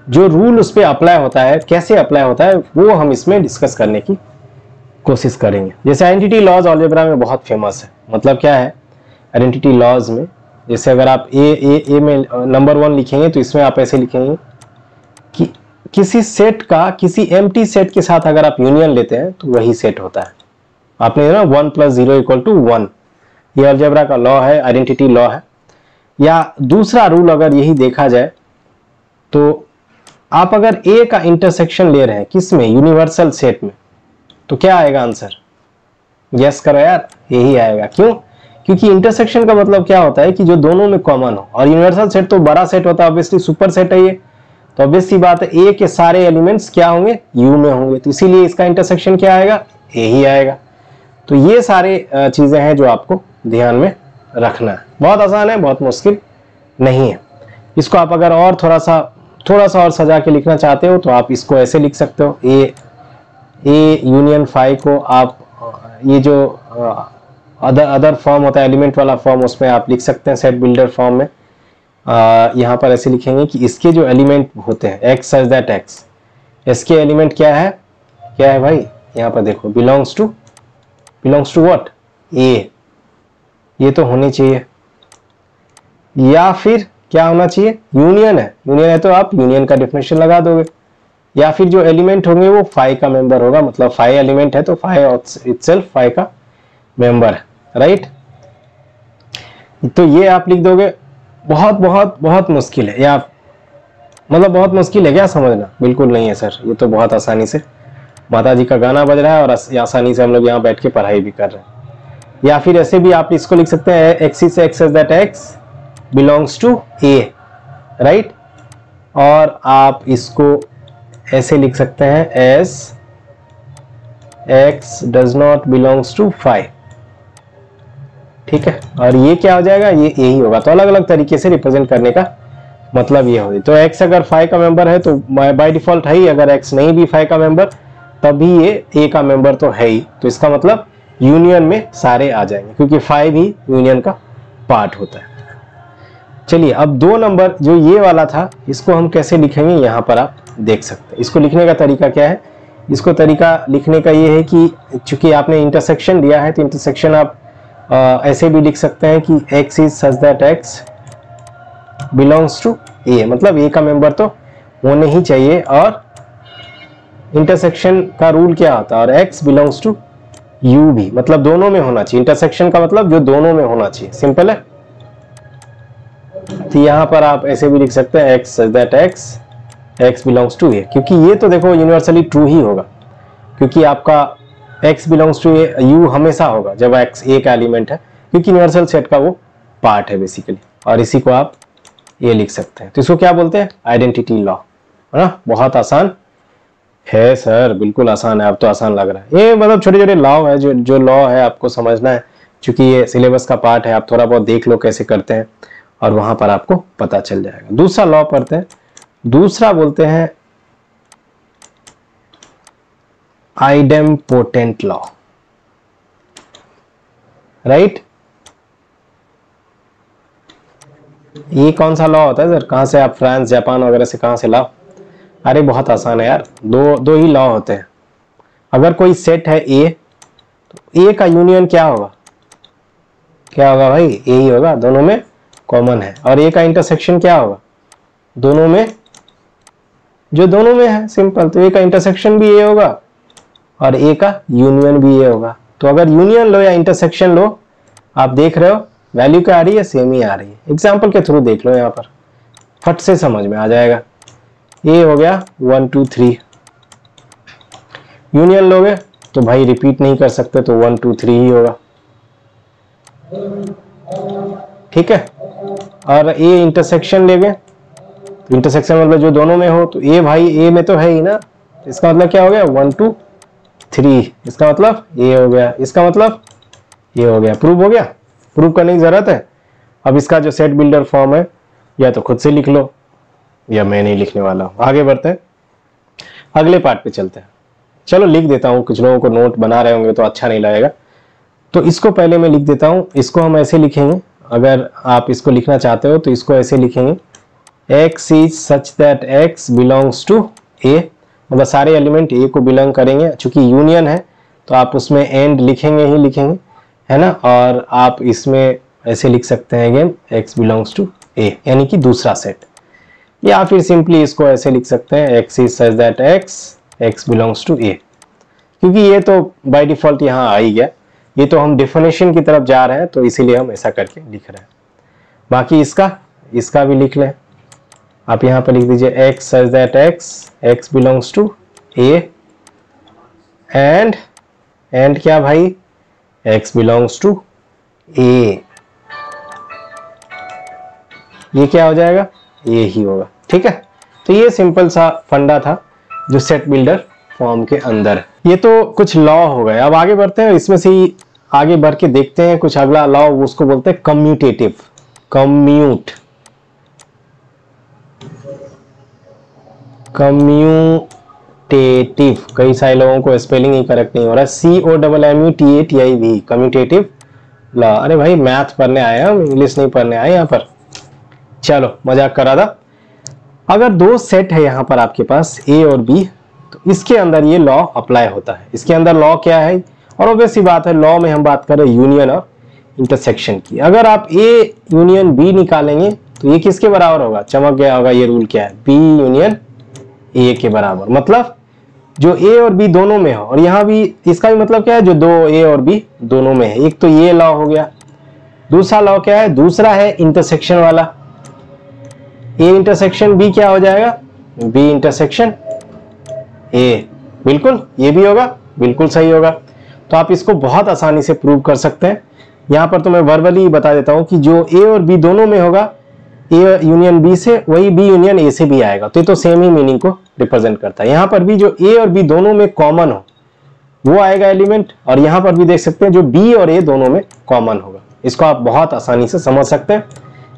जो रूल उस पे अप्लाई होता है, कैसे अप्लाई होता है, वो हम इसमें डिस्कस करने की कोशिश करेंगे। जैसे आइडेंटिटी लॉज अलजेब्रा में बहुत फेमस है। मतलब क्या है आइडेंटिटी लॉज में, जैसे अगर आप ए में नंबर 1 लिखेंगे तो इसमें आप ऐसे लिखेंगे कि किसी सेट का किसी एम्प्टी सेट के साथ अगर आप यूनियन लेते हैं तो वही सेट होता है। आपने ना 1 + 0 = 1, ये अलजेब्रा का लॉ है, आइडेंटिटी लॉ है। या दूसरा रूल अगर यही देखा जाए तो आप अगर ए का इंटरसेक्शन ले रहे हैं किसमें, यूनिवर्सल सेट में, तो क्या आएगा आंसर, गेस करो यार, यही आएगा। क्यों? क्योंकि इंटरसेक्शन का मतलब क्या होता है कि जो दोनों में कॉमन हो, और यूनिवर्सल सेट तो बड़ा सेट होता है, ऑब्वियसली सुपर सेट है ये, तो ऑब्वियस सी बात है ए के सारे एलिमेंट्स क्या होंगे, यू में होंगे, तो इसीलिए इसका इंटरसेक्शन क्या आएगा, ए ही आएगा। तो ये सारे चीजें हैं जो आपको ध्यान में रखना है। बहुत आसान है, बहुत मुश्किल नहीं है। इसको आप अगर और थोड़ा सा और सजा के लिखना चाहते हो तो आप इसको ऐसे लिख सकते हो, ए यूनियन फाई को आप ये जो अदर फॉर्म होता है, एलिमेंट वाला फॉर्म, उसमें आप लिख सकते हैं सेट बिल्डर फॉर्म में। यहाँ पर ऐसे लिखेंगे कि इसके जो एलिमेंट होते हैं एक्स सच दैट एक्स, इसके एलिमेंट क्या है भाई, यहाँ पर देखो बिलोंग्स टू व्हाट, ए, ये तो होनी चाहिए। या फिर क्या होना चाहिए, यूनियन है तो आप यूनियन का डेफिनेशन लगा दोगे। या फिर जो एलिमेंट होंगे वो फाई का मेंबर होगा, मतलब फाई एलिमेंट है तो फाई इटसेल्फ फाई का मेंबर है, राइट। तो ये आप लिख दोगे। बहुत बहुत बहुत मुश्किल है, या मतलब बहुत मुश्किल है क्या समझना, बिल्कुल नहीं है सर, ये तो बहुत आसानी से माता जी का गाना बज रहा है और आसानी से हम लोग यहाँ बैठ के पढ़ाई भी कर रहे हैं। या फिर ऐसे भी आप इसको लिख सकते हैं, X is X that X belongs to A, right. और आप इसको ऐसे लिख सकते हैं S X does not belongs to phi, ठीक है। और ये क्या हो जाएगा, ये यही होगा। तो अलग अलग तरीके से रिप्रेजेंट करने का मतलब ये होगी। तो एक्स अगर फाई का मेंबर है तो बाय डिफॉल्ट है ही, अगर एक्स नहीं भी फाई का मेंबर तब भी ये ए का मेंबर तो है ही, तो इसका मतलब यूनियन में सारे आ जाएंगे, क्योंकि फाई भी यूनियन का पार्ट होता है। चलिए अब 2 नंबर जो ये वाला था, इसको हम कैसे लिखेंगे यहाँ पर आप देख सकते हैं। इसको लिखने का तरीका क्या है, इसको तरीका लिखने का ये है कि चूंकि आपने इंटरसेक्शन दिया है तो इंटरसेक्शन आप ऐसे भी लिख सकते हैं कि x is such that x belongs to A, मतलब ए का मेंबर तो होने ही चाहिए। और इंटरसेक्शन का रूल क्या होता है, और x बिलोंग्स टू u भी, मतलब दोनों में होना चाहिए। इंटरसेक्शन का मतलब जो दोनों में होना चाहिए, सिंपल है। तो यहाँ पर आप ऐसे भी लिख सकते हैं x such that x belongs to A, क्योंकि ये तो देखो यूनिवर्सली ट्रू ही होगा, क्योंकि आपका x belongs to A, u हमेशा होगा जब x ए का एलिमेंट है, क्योंकि यूनिवर्सल सेट का वो पार्ट है बेसिकली। और इसी को आप ये लिख सकते हैं। तो इसको क्या बोलते हैं, आइडेंटिटी लॉ, है ना। बहुत आसान है सर, बिल्कुल आसान है, अब तो आसान लग रहा है। ये मतलब छोटे छोटे लॉ है, जो लॉ है आपको समझना है, क्योंकि ये सिलेबस का पार्ट है। आप थोड़ा बहुत देख लो कैसे करते हैं और वहां पर आपको पता चल जाएगा। दूसरा लॉ पढ़ते हैं, दूसरा बोलते हैं आइडेम्पोटेंट लॉ, राइट। ये कौन सा लॉ होता है सर, कहां से आप फ्रांस जापान वगैरह से कहां से लाओ, अरे बहुत आसान है यार, दो ही लॉ होते हैं। अगर कोई सेट है ए, तो ए का यूनियन क्या होगा, क्या होगा भाई, ए ही होगा, दोनों में कॉमन है। और ए का इंटरसेक्शन क्या होगा, दोनों में, जो दोनों में है, सिंपल। तो ए का इंटरसेक्शन भी ए होगा और ए का यूनियन भी ए होगा। तो अगर यूनियन लो या इंटरसेक्शन लो, आप देख रहे हो वैल्यू क्या आ रही है, सेम ही आ रही है। एग्जाम्पल के थ्रू देख लो, यहाँ पर फट से समझ में आ जाएगा। ए हो गया 1 2 3, यूनियन लोगे तो भाई रिपीट नहीं कर सकते, तो 1 2 3 ही होगा, ठीक है। और ए इंटरसेक्शन लेंगे, तो इंटरसेक्शन मतलब जो दोनों में हो, तो ए भाई ए में तो है ही ना, इसका मतलब क्या हो गया 1 2 3, इसका मतलब ए हो गया, इसका मतलब ये हो गया। प्रूव हो गया, प्रूव करने की जरूरत है। अब इसका जो सेट बिल्डर फॉर्म है, या तो खुद से लिख लो या मैं नहीं लिखने वाला हूं। आगे बढ़ते हैं, अगले पार्ट पे चलते हैं। चलो लिख देता हूं, कुछ लोगों को नोट बना रहे होंगे तो अच्छा नहीं लगेगा, तो इसको पहले मैं लिख देता हूं। इसको हम ऐसे लिखेंगे, अगर आप इसको लिखना चाहते हो तो इसको ऐसे लिखेंगे, x is such that x belongs to a, मतलब सारे एलिमेंट a को बिलोंग करेंगे। चूंकि यूनियन है तो आप उसमें एंड लिखेंगे ही लिखेंगे, है ना। और आप इसमें ऐसे लिख सकते हैं again x belongs to a, यानी कि दूसरा सेट। या फिर सिंपली इसको ऐसे लिख सकते हैं, x is such that x belongs to a, क्योंकि ये तो बाय डिफॉल्ट यहाँ आ ही गया। ये तो हम डेफिनेशन की तरफ जा रहे हैं, तो इसीलिए हम ऐसा करके लिख रहे हैं। बाकी इसका भी लिख लें। आप यहाँ पर लिख दीजिए x such that x belongs to a, and क्या भाई, x बिलोंग्स टू a, ये क्या हो जाएगा, ये ही होगा, ठीक है। तो ये सिंपल सा फंडा था जो सेट बिल्डर फॉर्म के अंदर। ये तो कुछ लॉ हो गए। अब आगे बढ़ते हैं, इसमें से ही आगे बढ़ के देखते हैं कुछ अगला लॉ, उसको बोलते हैं कम्यूटेटिव, कम्यूटेटिव। कई सारे लोगों को स्पेलिंग ही करेक्ट नहीं हो रहा है, COMMUTATIV, कम्यूटेटिव लॉ। अरे भाई मैथ पढ़ने आए हम, इंग्लिश नहीं पढ़ने आए यहाँ पर। चलो मजाक कर रहा था। अगर दो सेट है यहाँ पर आपके पास A और B, तो इसके अंदर ये लॉ अप्लाई होता है। इसके अंदर लॉ क्या है, और ऑब्वियस सी बात है, लॉ में हम बात करें यूनियन और इंटरसेक्शन की। अगर आप A यूनियन B निकालेंगे तो ये किसके बराबर होगा, चमक गया होगा ये रूल क्या है, B यूनियन A के बराबर। मतलब जो A और B दोनों में हो, और यहाँ भी इसका भी मतलब क्या है, जो दो A और B दोनों में है। एक तो ये लॉ हो गया, दूसरा लॉ क्या है, दूसरा है इंटरसेक्शन वाला। A इंटरसेक्शन B क्या हो जाएगा, B इंटरसेक्शन A, बिल्कुल ये भी होगा, बिल्कुल सही होगा। तो आप इसको बहुत आसानी से प्रूव कर सकते हैं। यहाँ पर तो मैं वर्बली बता देता हूँ कि जो A और B दोनों में होगा, A यूनियन B से, वही B यूनियन A से भी आएगा। तो ये तो सेम ही मीनिंग को रिप्रेजेंट करता है। यहाँ पर भी जो A और B दोनों में कॉमन हो वो आएगा एलिमेंट, और यहाँ पर भी देख सकते हैं जो B और A दोनों में कॉमन होगा। इसको आप बहुत आसानी से समझ सकते हैं।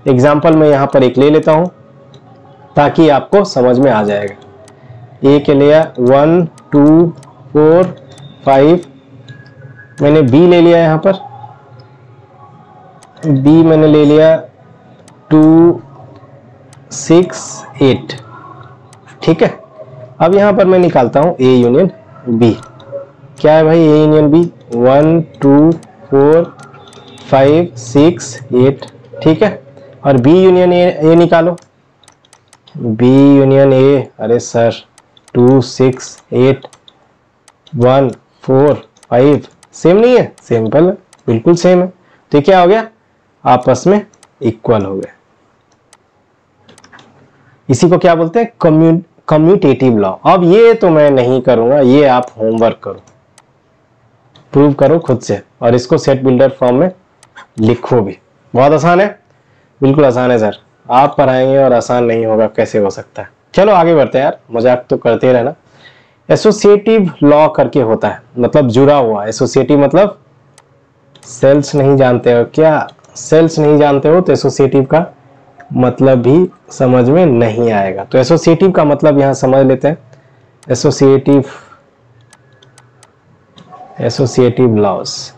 एग्जाम्पल मैं यहाँ पर एक ले लेता हूँ ताकि आपको समझ में आ जाएगा। A के लिए 1 2 4 5, मैंने B ले लिया यहाँ पर, B मैंने ले लिया 2 6 8, ठीक है। अब यहाँ पर मैं निकालता हूँ A यूनियन B। क्या है भाई A यूनियन B, 1 2 4 5 6 8, ठीक है। और B यूनियन A निकालो, B यूनियन A, अरे सर 2 6 8 1 4 5, सेम नहीं है, सिंपल है, बिल्कुल सेम है। तो क्या हो गया, आपस में इक्वल हो गए। इसी को क्या बोलते हैं, कम्यूटेटिव लॉ। अब ये तो मैं नहीं करूंगा, ये आप होमवर्क करो, प्रूव करो खुद से, और इसको सेट बिल्डर फॉर्म में लिखो भी। बहुत आसान है, बिल्कुल आसान है सर, आप पढ़ाएंगे और आसान नहीं होगा, कैसे हो सकता है। चलो आगे बढ़ते हैं यार, मजाक तो करते रहना। एसोसिएटिव लॉ करके होता है, मतलब जुड़ा हुआ। एसोसिएटिव मतलब सेल्स नहीं जानते हो क्या, सेल्स नहीं जानते हो तो एसोसिएटिव का मतलब भी समझ में नहीं आएगा। तो एसोसिएटिव का मतलब यहां समझ लेते हैं। एसोसिएटिव लॉज,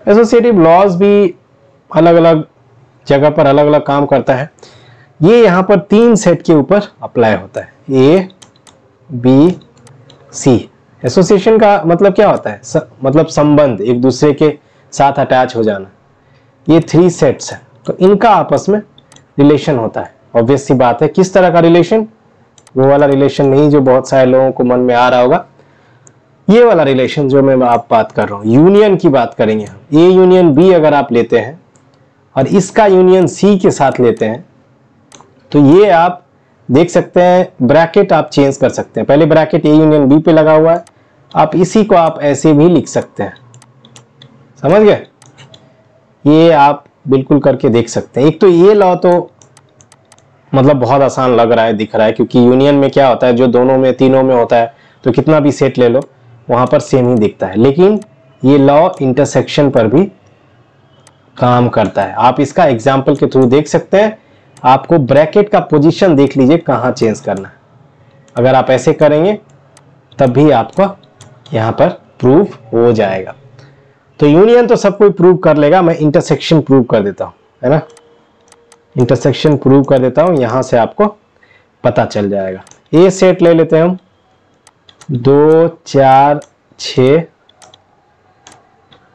एसोसिएटिव लॉज भी अलग अलग जगह पर अलग अलग काम करता है। ये यहाँ पर 3 सेट के ऊपर अप्लाई होता है, A B C। एसोसिएशन का मतलब क्या होता है, मतलब संबंध, एक दूसरे के साथ अटैच हो जाना, ये 3 सेट्स है, तो इनका आपस में रिलेशन होता है। ऑब्वियस सी बात है, किस तरह का रिलेशन? वो वाला रिलेशन नहीं जो बहुत सारे लोगों को मन में आ रहा होगा, ये वाला रिलेशन जो मैं आप बात कर रहा हूं, यूनियन की बात करेंगे हम। ए यूनियन बी अगर आप लेते हैं और इसका यूनियन सी के साथ लेते हैं, तो ये आप देख सकते हैं ब्रैकेट आप चेंज कर सकते हैं। पहले ब्रैकेट ए यूनियन बी पे लगा हुआ है, आप इसी को आप ऐसे भी लिख सकते हैं, समझ गए? ये आप बिल्कुल करके देख सकते हैं। एक तो ये लॉ तो मतलब बहुत आसान लग रहा है, दिख रहा है, क्योंकि यूनियन में क्या होता है, जो दोनों में तीनों में होता है तो कितना भी सेट ले लो वहां पर सेम ही दिखता है। लेकिन ये लॉ इंटरसेक्शन पर भी काम करता है। आप इसका एग्जाम्पल के थ्रू देख सकते हैं। आपको ब्रैकेट का पोजीशन देख लीजिए कहां चेंज करना है। अगर आप ऐसे करेंगे तब भी आपको यहां पर प्रूव हो जाएगा। तो यूनियन तो सब कोई प्रूव कर लेगा, मैं इंटरसेक्शन प्रूव कर देता हूं, है ना। इंटरसेक्शन प्रूव कर देता हूं, यहां से आपको पता चल जाएगा। ए सेट ले लेते हैं हम, 2 4 6।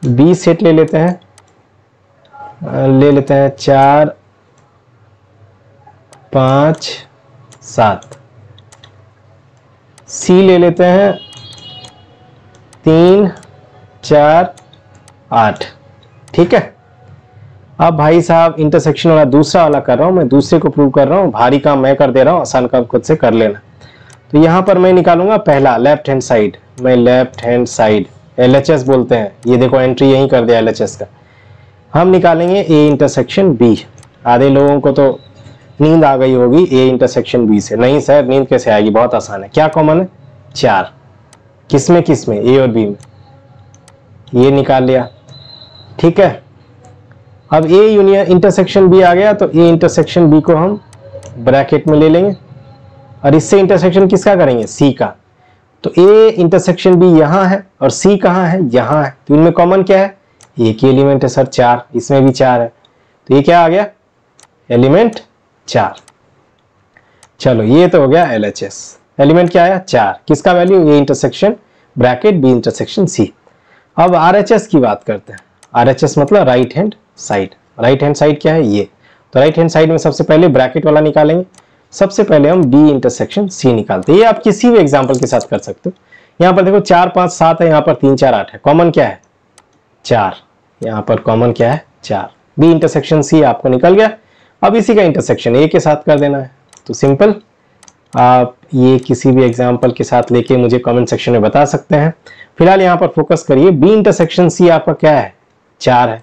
बी सेट ले लेते हैं, 4 5 7। सी ले लेते हैं 3 4 8। ठीक है। अब भाई साहब इंटरसेक्शन वाला दूसरा वाला कर रहा हूं, मैं दूसरे को प्रूव कर रहा हूं। भारी काम मैं कर दे रहा हूं, आसान काम खुद से कर लेना। तो यहां पर मैं निकालूंगा पहला लेफ्ट हैंड साइड। मैं लेफ्ट हैंड साइड LHS बोलते हैं, ये देखो एंट्री यहीं कर दिया LHS का। हम निकालेंगे ए इंटरसेक्शन बी। आधे लोगों को तो नींद आ गई होगी ए इंटरसेक्शन बी से। नहीं सर, नींद कैसे आएगी, बहुत आसान है। क्या कॉमन है? 4। किसमें किसमें? ए और बी में। ये निकाल लिया, ठीक है। अब ए यूनियन इंटरसेक्शन बी आ गया, तो ए इंटरसेक्शन बी को हम ब्रैकेट में ले लेंगे और इससे इंटरसेक्शन किसका करेंगे? सी का। तो ए इंटरसेक्शन बी यहां है और सी कहां है? यहां है। तो इनमें कॉमन क्या है? एक ही एलिमेंट है सर, 4। इसमें भी 4 है, तो ये क्या आ गया? एलिमेंट 4। चलो ये तो हो गया LHS। एलिमेंट क्या आया? 4। किसका value? A intersection bracket B intersection C. अब RHS की बात करते हैं। RHS मतलब right hand side. Right hand side क्या है? ये। तो राइट हैंड साइड में सबसे पहले ब्रैकेट वाला निकालेंगे। सबसे पहले हम बी इंटरसेक्शन सी निकालते हैं। ये आप किसी भी एग्जांपल के साथ कर सकते हो। यहां पर देखो 4 5 7 है, यहां पर 3 4 8 है। कॉमन क्या है? 4। यहां पर कॉमन क्या है? 4। बी इंटरसेक्शन सी आपको निकल गया। अब इसी का इंटरसेक्शन ए के साथ कर देना है। तो सिंपल, आप ये किसी भी एग्जांपल के साथ लेके मुझे कमेंट सेक्शन में बता सकते हैं। फिलहाल यहां पर फोकस करिए। बी इंटरसेक्शन सी आपका क्या है? 4 है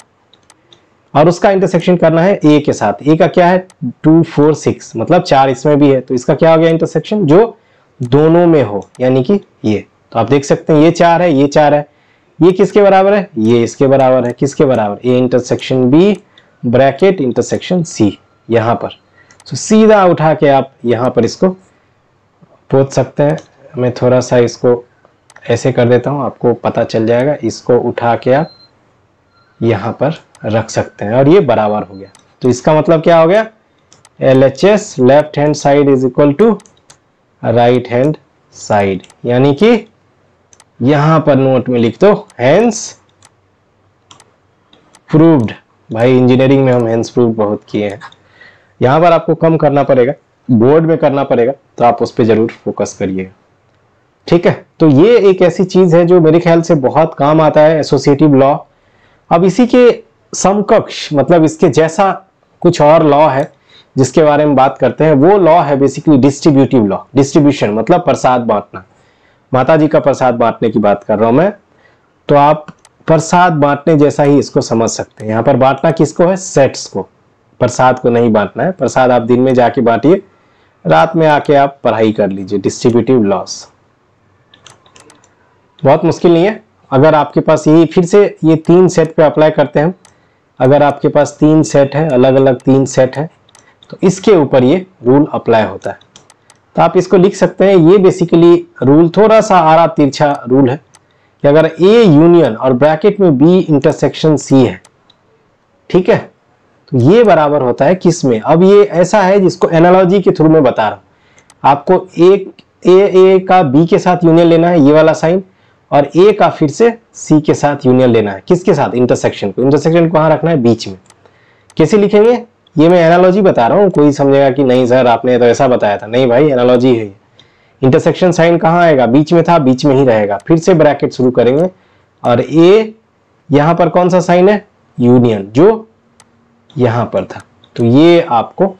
और उसका इंटरसेक्शन करना है ए के साथ। ए का क्या है? 2 4 6, मतलब 4 इसमें भी है, तो इसका क्या हो गया इंटरसेक्शन? जो दोनों में हो, यानी कि ये। तो आप देख सकते हैं ये 4 है, ये 4 है। ये किसके बराबर है? ये इसके बराबर है। किसके बराबर? A intersection B bracket intersection C, यहां पर। तो सीधा उठा के आप यहां पर इसको पोत सकते हैं। मैं थोड़ा सा इसको ऐसे कर देता हूं, आपको पता चल जाएगा। इसको उठा के आप यहां पर रख सकते हैं और ये बराबर हो गया। तो इसका मतलब क्या हो गया? LHS left hand side is equal to right hand side, यानी कि यहां पर नोट में लिख दो हैंस प्रूव्ड। भाई इंजीनियरिंग में हम हैंस प्रूव्ड बहुत किए हैं। यहां पर आपको कम करना पड़ेगा, बोर्ड में करना पड़ेगा, तो आप उस पर जरूर फोकस करिएगा, ठीक है। तो ये एक ऐसी चीज है जो मेरे ख्याल से बहुत काम आता है, एसोसिएटिव लॉ। अब इसी के समकक्ष, मतलब इसके जैसा कुछ और लॉ है जिसके बारे में बात करते हैं। वो लॉ है बेसिकली डिस्ट्रीब्यूटिव लॉ। डिस्ट्रीब्यूशन मतलब प्रसाद बांटना। माता जी का प्रसाद बांटने की बात कर रहा हूं मैं, तो आप प्रसाद बांटने जैसा ही इसको समझ सकते हैं। यहां पर बांटना किसको है? सेट्स को। प्रसाद को नहीं बांटना है। प्रसाद आप दिन में जाके बांटिए, रात में आके आप पढ़ाई कर लीजिए। डिस्ट्रीब्यूटिव लॉस बहुत मुश्किल नहीं है। अगर आपके पास यही, फिर से ये 3 सेट पे अप्लाई करते हैं। अगर आपके पास 3 सेट है, अलग अलग 3 सेट है, तो इसके ऊपर ये रूल अप्लाई होता है। तो आप इसको लिख सकते हैं। ये बेसिकली रूल थोड़ा सा आड़ा तिरछा रूल है कि अगर ए यूनियन और ब्रैकेट में बी इंटरसेक्शन सी है, ठीक है, तो ये बराबर होता है किसमें? अब ये ऐसा है जिसको एनालॉजी के थ्रू में बता रहा हूं आपको। एक ए का बी के साथ यूनियन लेना है, ये वाला साइन, और ए का फिर से सी के साथ यूनियन लेना है। किसके साथ? इंटरसेक्शन को। इंटरसेक्शन कहाँ रखना है? बीच में। कैसे लिखेंगे? ये मैं एनालॉजी बता रहा हूँ, कोई समझेगा कि नहीं सर आपने तो ऐसा बताया था। नहीं भाई, एनालॉजी है। इंटरसेक्शन साइन कहाँ आएगा? बीच में था, बीच में ही रहेगा। फिर से ब्रैकेट शुरू करेंगे और ए यहां पर कौन सा साइन है? यूनियन, जो यहां पर था। तो ये आपको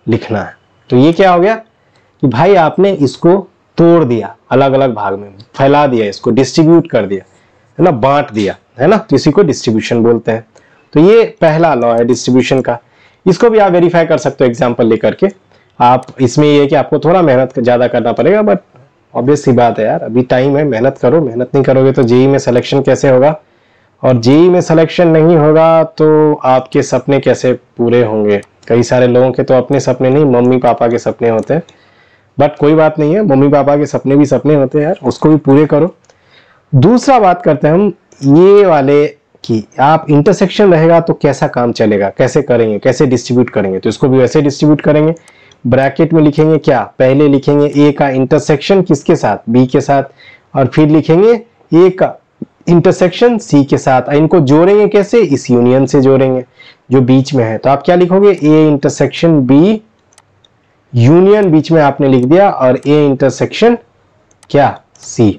लिखना है। तो ये क्या हो गया कि भाई आपने इसको तोड़ दिया, अलग अलग भाग में फैला दिया, इसको डिस्ट्रीब्यूट कर दिया, है ना, बांट दिया, है ना। तो इसी को डिस्ट्रीब्यूशन बोलते हैं। तो ये पहला लॉ है डिस्ट्रीब्यूशन का। इसको भी आप वेरीफाई कर सकते हो एग्जांपल लेकर के। आप इसमें ये है कि आपको थोड़ा मेहनत ज्यादा करना पड़ेगा, बट ऑब्वियस सी बात है यार, अभी टाइम है, मेहनत करो। मेहनत नहीं करोगे तो जेईई में सिलेक्शन कैसे होगा? और जेईई में सिलेक्शन नहीं होगा तो आपके सपने कैसे पूरे होंगे? कई सारे लोगों के तो अपने सपने नहीं, मम्मी पापा के सपने होते हैं। बट कोई बात नहीं है, मम्मी पापा के सपने भी सपने होते हैं यार, उसको भी पूरे करो। दूसरा बात करते हैं हम ये वाले कि आप इंटरसेक्शन रहेगा तो कैसा काम चलेगा, कैसे करेंगे, कैसे डिस्ट्रीब्यूट करेंगे? तो इसको भी वैसे डिस्ट्रीब्यूट करेंगे। ब्रैकेट में लिखेंगे क्या? पहले लिखेंगे ए का इंटरसेक्शन किसके साथ? बी के साथ। और फिर लिखेंगे ए का इंटरसेक्शन सी के साथ। इनको जोड़ेंगे कैसे? इस यूनियन से जोड़ेंगे जो बीच में है। तो आप क्या लिखोगे? ए इंटरसेक्शन बी, यूनियन बीच में आपने लिख दिया, और ए इंटरसेक्शन क्या? सी।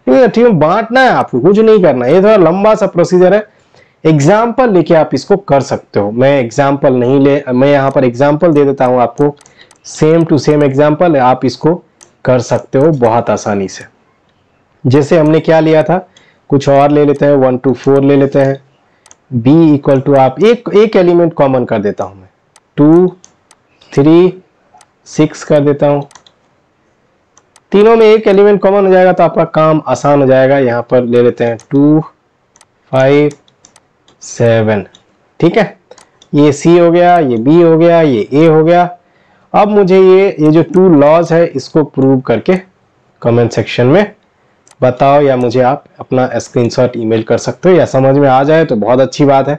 ठीक है, बांटना है आपको, कुछ नहीं करना। ये थोड़ा लंबा सा प्रोसीजर है। एग्जाम्पल लेके आप इसको कर सकते हो। मैं एग्जाम्पल नहीं मैं यहाँ पर एग्जाम्पल दे देता हूं आपको, सेम टू सेम एग्जाम्पल। आप इसको कर सकते हो बहुत आसानी से। जैसे हमने क्या लिया था, कुछ और ले लेते हैं, 1 to 4 ले लेते हैं। b इक्वल टू, आप एक एलिमेंट कॉमन कर देता हूं मैं, 2 3 6 कर देता हूं। तीनों में एक एलिमेंट कॉमन हो जाएगा तो आपका काम आसान हो जाएगा। यहां पर ले लेते हैं 2 5 7। ठीक है, ये C हो गया, ये B हो गया, ये A हो गया। अब मुझे ये जो 2 लॉज है इसको प्रूव करके कमेंट सेक्शन में बताओ, या मुझे आप अपना स्क्रीनशॉट ईमेल कर सकते हो। या समझ में आ जाए तो बहुत अच्छी बात है,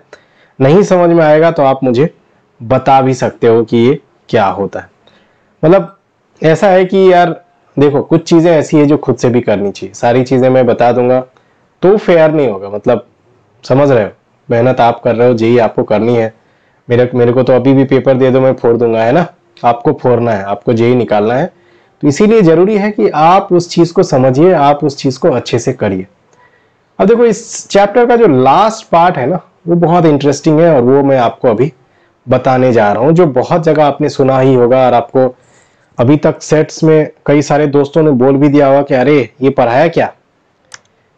नहीं समझ में आएगा तो आप मुझे बता भी सकते हो कि ये क्या होता है। मतलब ऐसा है कि यार देखो, कुछ चीजें ऐसी है जो खुद से भी करनी चाहिए। सारी चीजें मैं बता दूंगा तो फेयर नहीं होगा। मतलब समझ रहे हो, मेहनत आप कर रहे हो, जेईई आपको करनी है। मेरे को तो अभी भी पेपर दे दो, मैं फोड़ दूंगा, है ना। आपको फोड़ना है, आपको जेईई निकालना है। तो इसीलिए जरूरी है कि आप उस चीज को समझिए, आप उस चीज को अच्छे से करिए। अब देखो, इस चैप्टर का जो लास्ट पार्ट है ना, वो बहुत इंटरेस्टिंग है, और वो मैं आपको अभी बताने जा रहा हूं, जो बहुत जगह आपने सुना ही होगा। और आपको अभी तक सेट्स में कई सारे दोस्तों ने बोल भी दिया होगा कि अरे ये पढ़ाया क्या?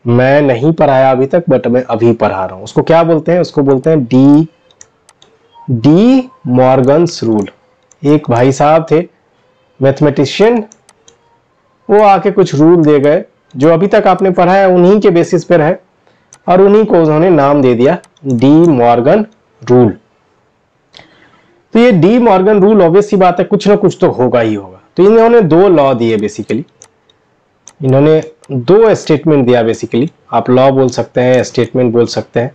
मैं नहीं पढ़ाया अभी तक, बट मैं अभी पढ़ा रहा हूं। उसको क्या बोलते हैं? उसको बोलते हैं डी मॉर्गन्स रूल। एक भाई साहब थे मैथमेटिशियन, वो आके कुछ रूल दे गए जो अभी तक आपने पढ़ा है उन्हीं के बेसिस पर है, और उन्हीं को उन्होंने नाम दे दिया डी मॉर्गन रूल। तो ये डी मॉर्गन रूल ऑब्वियस सी बात है, कुछ ना कुछ तो होगा ही होगा। तो इन्होंने 2 लॉ दिए बेसिकली, इन्होंने 2 स्टेटमेंट दिया बेसिकली। आप लॉ बोल सकते हैं, स्टेटमेंट बोल सकते हैं,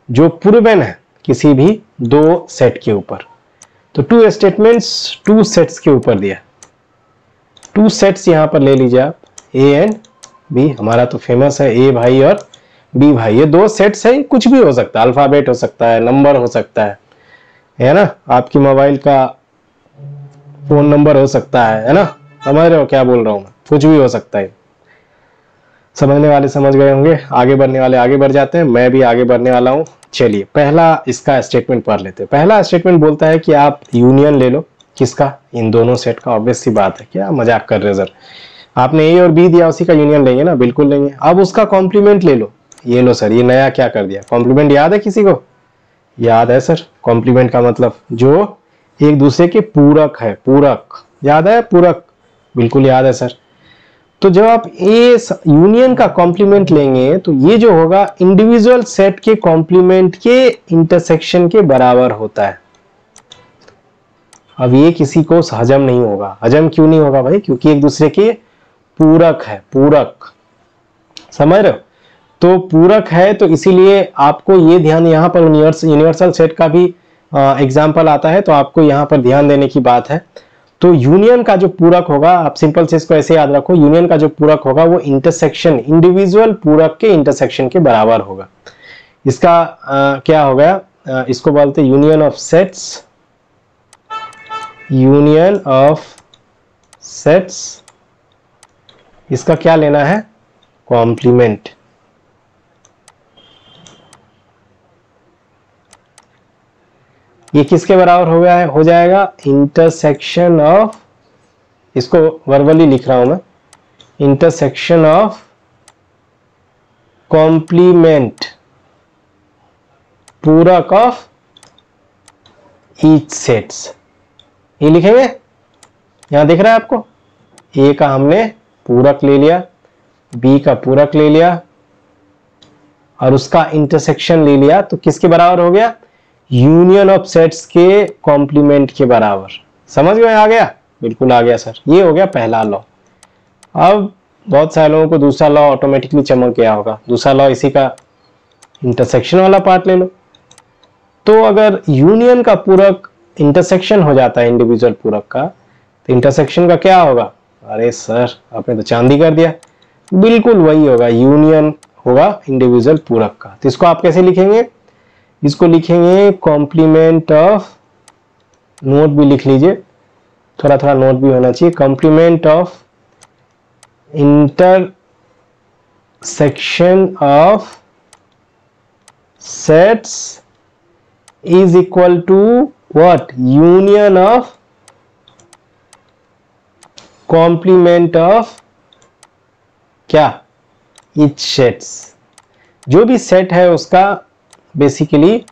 जो प्रूवन है किसी भी 2 सेट के ऊपर। तो 2 स्टेटमेंट्स 2 सेट्स के ऊपर दिया। 2 सेट्स यहां पर ले लीजिए आप, ए एंड बी। हमारा तो फेमस है ए भाई और बी भाई। ये 2 सेट्स है, कुछ भी हो सकता है, अल्फाबेट हो सकता है, नंबर हो सकता है ना। आपकी मोबाइल का फोन नंबर हो सकता है ना। समझ रहे हो क्या बोल रहा हूं मैं? कुछ भी हो सकता है। समझने वाले समझ गए होंगे, आगे बढ़ने वाले आगे बढ़ जाते हैं। मैं भी आगे बढ़ने वाला हूं। चलिए पहला इसका स्टेटमेंट पढ़ लेते हैं। पहला स्टेटमेंट बोलता है कि आप यूनियन ले लो। किसका? इन दोनों सेट का। ऑब्वियस सी बात है, क्या मजाक कर रहे हो सर? आपने ए और बी दिया, उसी का यूनियन लेंगे ना? बिल्कुल लेंगे। अब उसका कॉम्प्लीमेंट ले लो। ये लो सर, ये नया क्या कर दिया? कॉम्प्लीमेंट याद है किसी को? याद है सर, कॉम्प्लीमेंट का मतलब जो एक दूसरे के पूरक है। पूरक याद है? पूरक बिल्कुल याद है सर। तो जब आप ए यूनियन का कॉम्प्लीमेंट लेंगे तो ये जो होगा इंडिविजुअल सेट के कॉम्प्लीमेंट के इंटरसेक्शन के बराबर होता है। अब ये किसी को हजम नहीं होगा। हजम क्यों नहीं होगा भाई? क्योंकि एक दूसरे के पूरक है। पूरक, समझ रहे हो? तो पूरक है, तो इसीलिए आपको ये ध्यान, यहाँ पर यूनिवर्सल सेट का भी एग्जाम्पल आता है, तो आपको यहाँ पर ध्यान देने की बात है। तो यूनियन का जो पूरक होगा, आप सिंपल से इसको ऐसे याद रखो, यूनियन का जो पूरक होगा वो इंटरसेक्शन, इंडिविजुअल पूरक के इंटरसेक्शन के बराबर होगा। इसका क्या हो गया, इसको बोलते हैं union of sets, union of sets. इसका क्या लेना है, कॉम्प्लीमेंट। ये किसके बराबर हो गया है, हो जाएगा इंटरसेक्शन ऑफ, इसको वर्बली लिख रहा हूं मैं, इंटरसेक्शन ऑफ कॉम्प्लीमेंट पूरक ऑफ ईच सेट्स। ये लिखेंगे, यहां दिख रहा है आपको, ए का हमने पूरक ले लिया, बी का पूरक ले लिया और उसका इंटरसेक्शन ले लिया, तो किसके बराबर हो गया, यूनियन ऑफ सेट्स के कॉम्प्लीमेंट के बराबर। समझ में आ गया, बिल्कुल आ गया सर। ये हो गया पहला लॉ। अब बहुत सारे लोगों को दूसरा लॉ ऑटोमेटिकली चमक गया होगा, दूसरा लॉ इसी का इंटरसेक्शन वाला पार्ट ले लो। तो अगर यूनियन का पूरक इंटरसेक्शन हो जाता है इंडिविजुअल पूरक का, तो इंटरसेक्शन का क्या होगा, अरे सर आपने तो चांदी कर दिया, बिल्कुल वही होगा, यूनियन होगा इंडिविजुअल पूरक का। तो इसको आप कैसे लिखेंगे, इसको लिखेंगे कॉम्प्लीमेंट ऑफ, नोट भी लिख लीजिए, थोड़ा थोड़ा नोट भी होना चाहिए, complement of intersection of sets is equal to what, union of complement of क्या, ईच सेट्स। जो भी सेट है उसका बेसिकली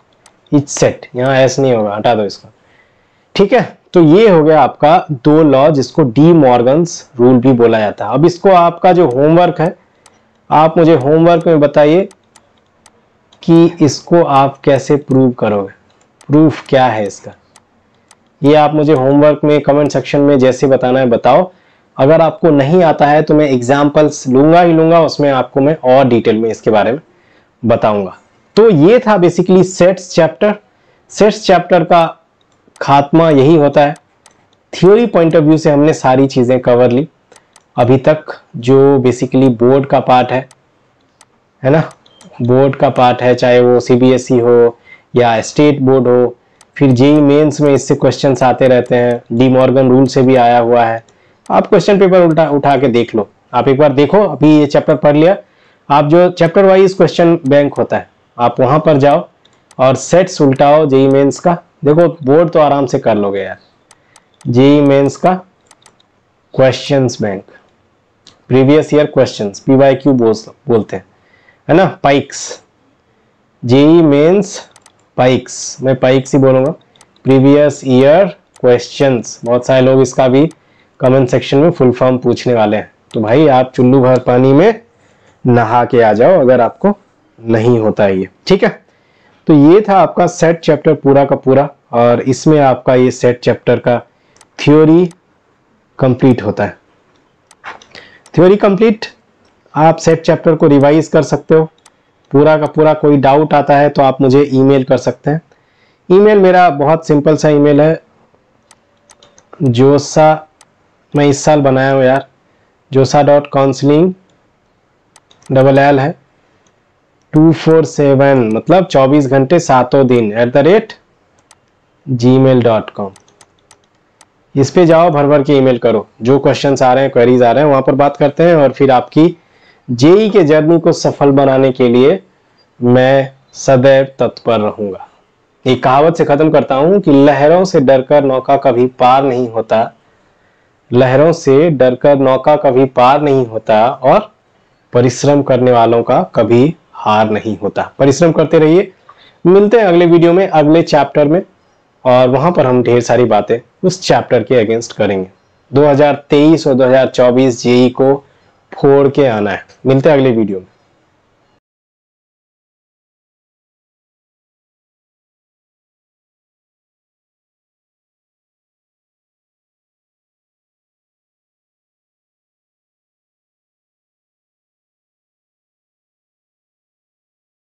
ईच सेट, यहां एस नहीं होगा, हटा दो इसको, ठीक है। तो ये हो गया आपका दो लॉ, जिसको डी मॉर्गन्स रूल भी बोला जाता है। अब इसको आपका जो होमवर्क है, आप मुझे होमवर्क में बताइए कि इसको आप कैसे प्रूव करोगे, प्रूफ क्या है इसका, ये आप मुझे होमवर्क में कमेंट सेक्शन में जैसे बताना है बताओ। अगर आपको नहीं आता है तो मैं एग्जाम्पल्स लूंगा ही लूंगा, उसमें आपको मैं और डिटेल में इसके बारे में बताऊंगा। तो ये था basically sets chapter. Sets chapter का खात्मा यही होता है। थ्योरी पॉइंट ऑफ व्यू से हमने सारी चीजें कवर ली अभी तक। जो बेसिकली बोर्ड का पार्ट है ना, बोर्ड का पार्ट है, चाहे वो सीबीएसई हो या स्टेट बोर्ड हो, फिर जेईई मेंस में इससे क्वेश्चंस आते रहते हैं, डी मॉर्गन रूल से भी आया हुआ है। आप क्वेश्चन पेपर उठा के देख लो, आप एक बार देखो, अभी ये चैप्टर पढ़ लिया, आप जो चैप्टर वाइज क्वेश्चन बैंक होता है आप वहां पर जाओ और सेट्स उल्टाओ जेईई मेंस का, देखो बोर्ड तो आराम से कर लोगे यार। जेईई मेंस का questions bank, previous year questions, PYQ बोलते हैं, है ना, पाइक्स, जेईई मेंस पाइक्स, मैं पाइक्स ही बोलूंगा, प्रीवियस ईयर क्वेश्चंस। बहुत सारे लोग इसका भी कमेंट सेक्शन में फुल फॉर्म पूछने वाले हैं, तो भाई आप चुल्लू भर पानी में नहा के आ जाओ अगर आपको नहीं होता है ये, ठीक है। तो ये था आपका सेट चैप्टर पूरा का पूरा, और इसमें आपका ये सेट चैप्टर का थ्योरी कंप्लीट होता है। थ्योरी कंप्लीट, आप सेट चैप्टर को रिवाइज कर सकते हो पूरा का पूरा। कोई डाउट आता है तो आप मुझे ईमेल कर सकते हैं। ईमेल मेरा बहुत सिंपल सा ईमेल है, जोसा, मैं इस साल बनाया हूँ यार, josa.counseling डबल एल है 247, मतलब 24 घंटे 7 दिन @gmail.com। इस पे जाओ, भर भर के ईमेल करो, जो क्वेश्चंस आ रहे हैं, क्वेरीज आ रहे हैं, वहां पर बात करते हैं, और फिर आपकी जेईई के जर्नी को सफल बनाने के लिए मैं सदैव तत्पर रहूंगा। एक कहावत से खत्म करता हूं कि लहरों से डरकर नौका कभी पार नहीं होता, लहरों से डरकर नौका कभी पार नहीं होता, और परिश्रम करने वालों का कभी हार नहीं होता। परिश्रम करते रहिए। मिलते हैं अगले वीडियो में, अगले चैप्टर में, और वहां पर हम ढेर सारी बातें उस चैप्टर के अगेंस्ट करेंगे। 2023 और 2024 जेईई को फोड़ के आना है। मिलते हैं अगले वीडियो में।